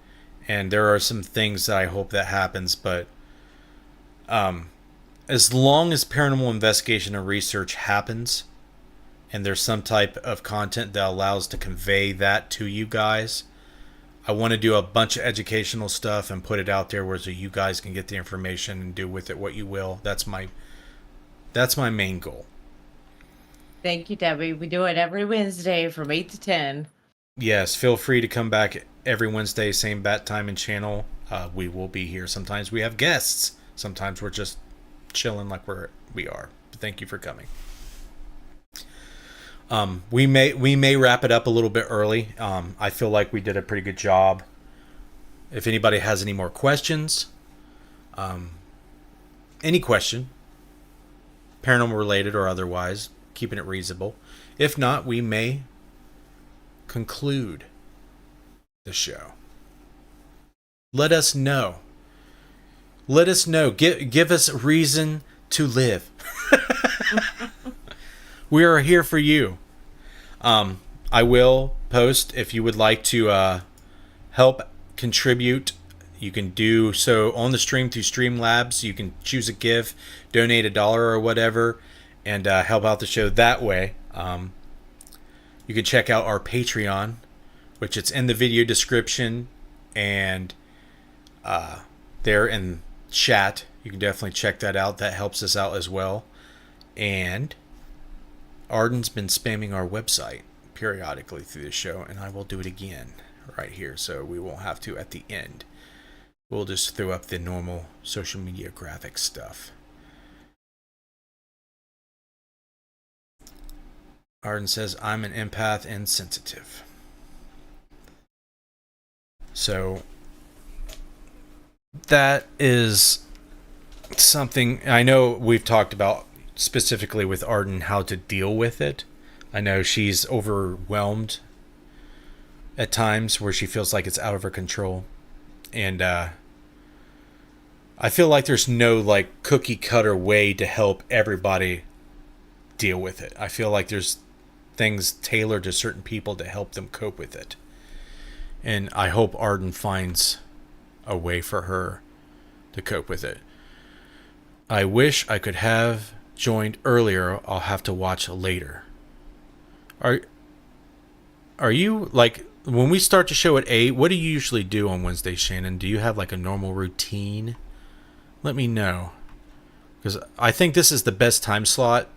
and there are some things that I hope that happens, but as long as paranormal investigation and research happens, and there's some type of content that allows to convey that to you guys, I want to do a bunch of educational stuff and put it out there where so you guys can get the information and do with it what you will. That's my main goal. Thank you, Debbie. We do it every Wednesday from 8 to 10. Yes, feel free to come back every Wednesday, same bat time and channel. We will be here. Sometimes we have guests. Sometimes we're just chilling like we are. But thank you for coming. We may wrap it up a little bit early. I feel like we did a pretty good job. If anybody has any more questions, any question, paranormal related or otherwise, keeping it reasonable. If not, we may conclude the show. Let us know. Let us know. Give us reason to live. We are here for you. I will post if you would like to help contribute. You can do so on the stream through Streamlabs. You can choose a gift, donate $1 or whatever, and help out the show that way. You can check out our Patreon, which it's in the video description and there in chat. You can definitely check that out. That helps us out as well. And Arden's been spamming our website periodically through the show, and I will do it again right here, so we won't have to at the end. We'll just throw up the normal social media graphic stuff. Arden says, I'm an empath and sensitive. So that is something I know we've talked about specifically with Arden how to deal with it. I know she's overwhelmed at times where she feels like it's out of her control. And I feel like there's no like cookie cutter way to help everybody deal with it. I feel like there's things tailored to certain people to help them cope with it. And I hope Arden finds a way for her to cope with it. I wish I could have joined earlier. I'll have to watch later. Are you like when we start the show at 8, what do you usually do on Wednesday, Shannon? Do you have like a normal routine? Let me know. Because I think this is the best time slot.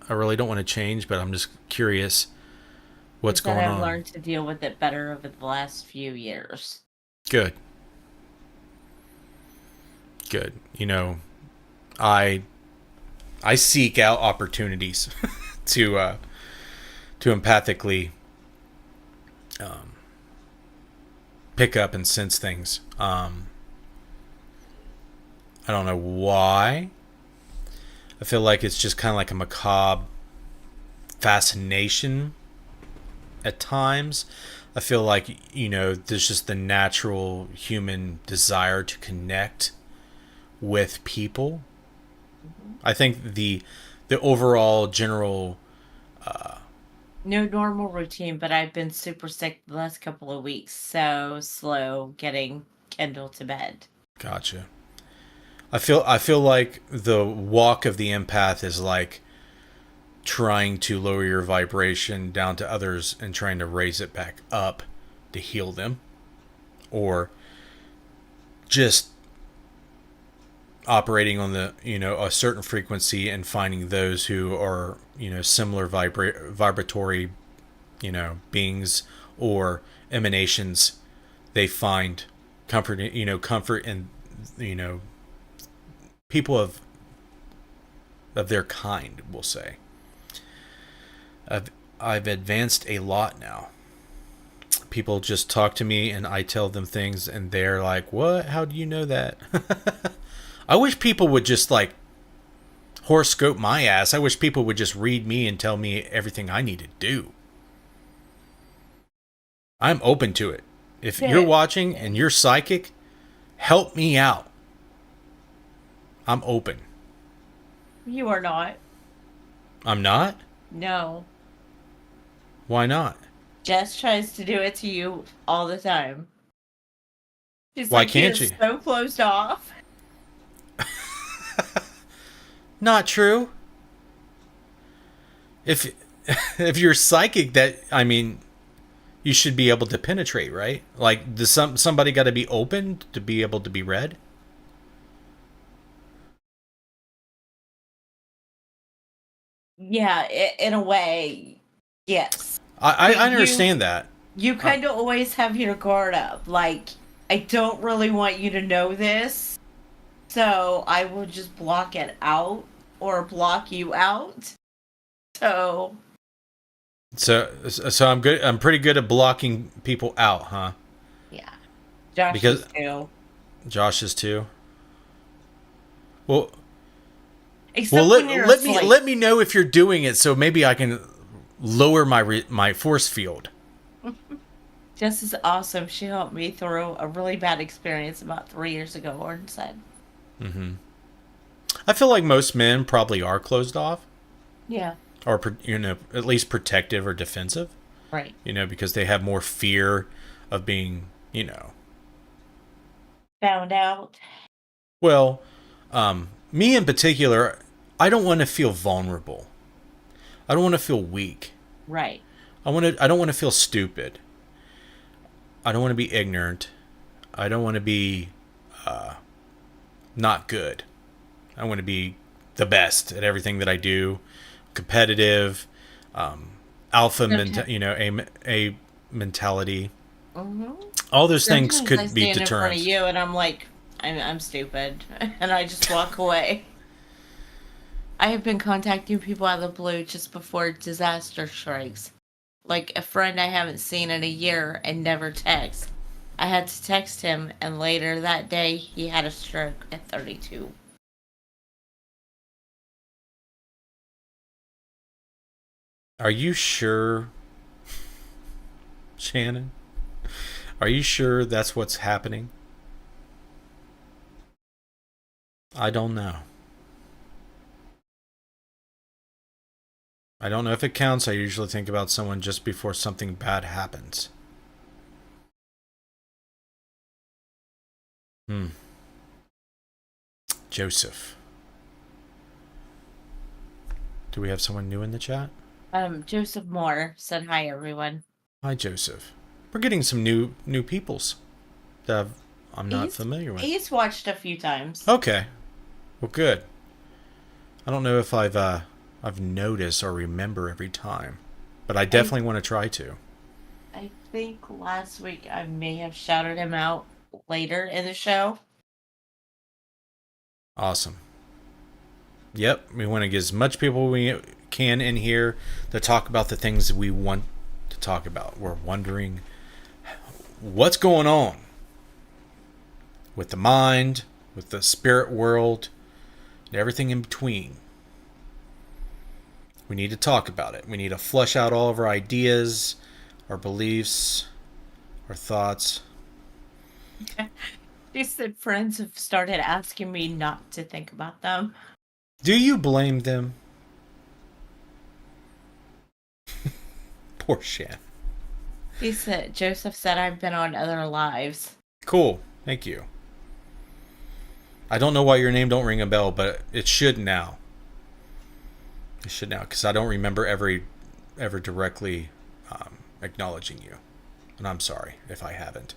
I really don't want to change, but I'm just curious what's going on. I've learned to deal with it better over the last few years. Good. Good. You know, I seek out opportunities to empathically pick up and sense things. I don't know why. I feel like it's just kind of like a macabre fascination at times. I feel like, you know, there's just the natural human desire to connect with people. I think the overall general no normal routine, but I've been super sick the last couple of weeks, so slow getting Kendall to bed. Gotcha. I feel like the walk of the empath is like trying to lower your vibration down to others and trying to raise it back up to heal them, or just operating on the, you know, a certain frequency and finding those who are, you know, similar vibratory, you know, beings or emanations. They find comfort, you know, comfort in, you know, people of their kind, we'll say. I've advanced a lot now. People just talk to me and I tell them things and they're like, "What? How do you know that?" I wish people would just like horoscope my ass. I wish people would just read me and tell me everything I need to do. I'm open to it. If you're watching and you're psychic, help me out. I'm open. You are not. I'm not? No. Why not? Jess tries to do it to you all the time. She's Why like, can't he she? is so closed off. Not true. If you're psychic, that, I mean, you should be able to penetrate, right? Like, does somebody got to be open to be able to be read? Yeah, in a way, yes. I understand that. You kind of always have your guard up. Like, I don't really want you to know this, so I will just block it out or block you out. So I'm good. I'm pretty good at blocking people out, huh? yeah, Josh Because- is too. Josh is too. Well, Except let when you're me asleep. let me know if you're doing it, so maybe I can lower my force field. Jess is awesome. She helped me through a really bad experience about 3 years ago, Orton said. Mm-hmm. I feel like most men probably are closed off, Yeah, or you know, at least protective or defensive. right. You know, because they have more fear of being, you know. Found out. Well, me in particular, I don't want to feel vulnerable. I don't want to feel weak. Right. I don't want to feel stupid. I don't want to be ignorant. I don't want to be not good. I want to be the best at everything that I do. Competitive, alpha, a mentality. Mm-hmm. All those things Sometimes could I be stand in front of deterrents. you, and I'm like, I'm stupid, and I just walk away. I have been contacting people out of the blue just before disaster strikes. Like a friend I haven't seen in a year and never text. I had to text him, and later that day he had a stroke at 32. Are you sure, Shannon? Are you sure that's what's happening? I don't know. I don't know if it counts. I usually think about someone just before something bad happens. Joseph. Do we have someone new in the chat? Joseph Moore said hi, everyone. Hi, Joseph. We're getting some new peoples that I'm not familiar with. He's watched a few times. Okay. Well, good. I don't know if I've noticed or remember every time, but I definitely want to try to. I think last week I may have shouted him out later in the show. Awesome. Yep, we want to get as much people we can in here to talk about the things that we want to talk about. We're wondering what's going on with the mind, with the spirit world, and everything in between. We need to talk about it. We need to flush out all of our ideas, our beliefs, our thoughts. She said friends have started asking me not to think about them. Do you blame them? Poor Shan. Joseph said I've been on other lives. Cool. Thank you. I don't know why your name don't ring a bell, but it should now. It should now, because I don't remember ever directly acknowledging you. And I'm sorry if I haven't.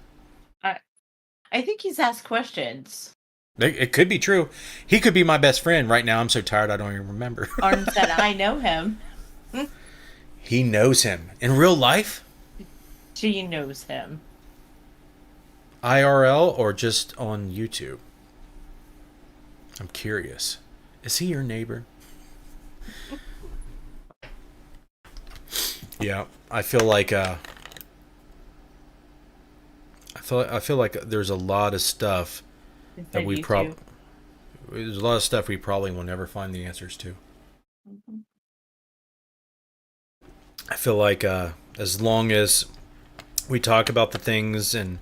I think he's asked questions. It could be true. He could be my best friend. Right now, I'm so tired I don't even remember. Arden said, I know him. He knows him. In real life? She knows him. IRL or just on YouTube? I'm curious. Is he your neighbor? Yeah, I feel like I feel like there's a lot of stuff that we probably there's a lot of stuff we probably will never find the answers to. Mm-hmm. I feel like as long as we talk about the things and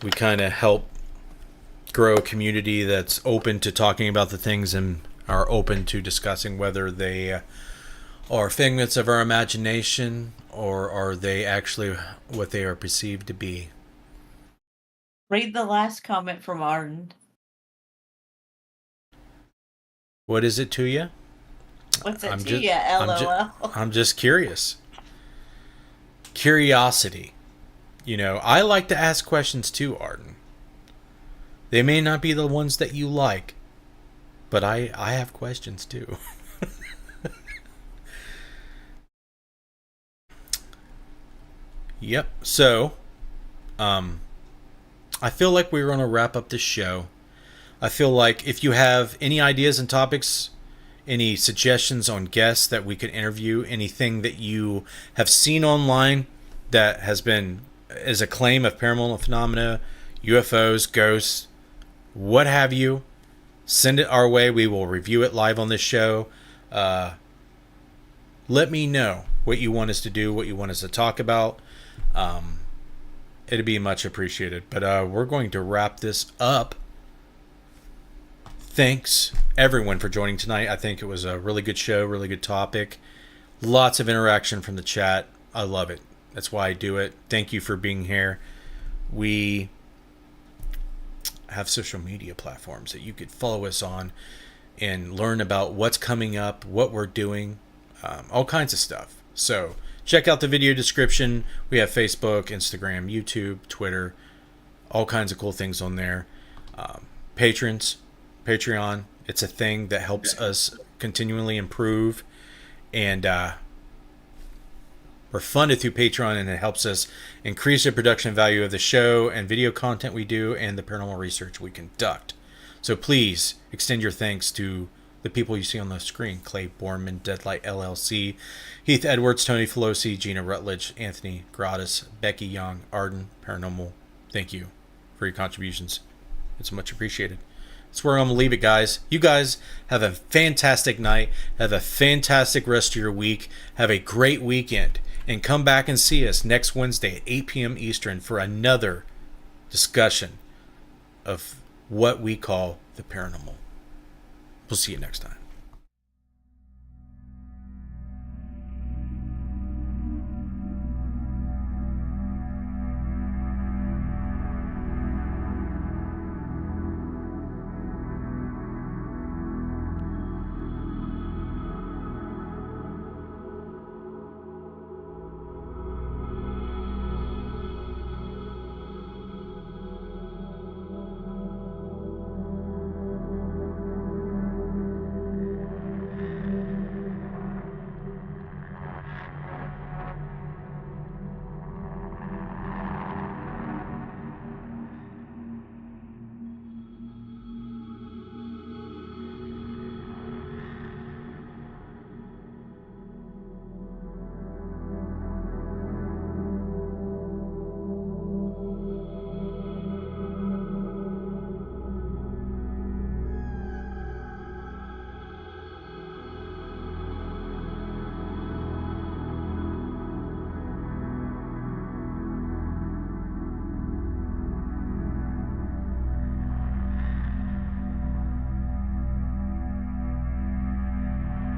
we kind of help grow a community that's open to talking about the things and are open to discussing whether they are figments of our imagination or are they actually what they are perceived to be. Read the last comment from Arden. What is it to you? What's it to you, LOL? I'm just curious. Curiosity. You know, I like to ask questions too, Arden. They may not be the ones that you like, but I have questions too. Yep. So, I feel like we're going to wrap up this show. I feel like if you have any ideas and topics, any suggestions on guests that we could interview, anything that you have seen online that has been as a claim of paranormal phenomena, UFOs, ghosts, what have you, send it our way. We will review it live on this show. Let me know what you want us to do, what you want us to talk about. It'd be much appreciated. But we're going to wrap this up. Thanks, everyone, for joining tonight. I think it was a really good show, really good topic. Lots of interaction from the chat. I love it. That's why I do it. Thank you for being here. We have social media platforms that you could follow us on and learn about what's coming up, what we're doing, all kinds of stuff. So check out the video description. We have Facebook, Instagram, YouTube, Twitter, all kinds of cool things on there. Patrons, Patreon, it's a thing that helps us continually improve, and we're funded through Patreon, and it helps us increase the production value of the show and video content we do and the paranormal research we conduct. So please extend your thanks to the people you see on the screen: Clay Borman, Deadlight LLC, Heath Edwards, Tony Filosi, Gina Rutledge, Anthony Gratis, Becky Young, Arden Paranormal. Thank you for your contributions. It's much appreciated. That's where I'm going to leave it, guys. You guys have a fantastic night. Have a fantastic rest of your week. Have a great weekend. And come back and see us next Wednesday at 8 p.m. Eastern for another discussion of what we call the paranormal. We'll see you next time.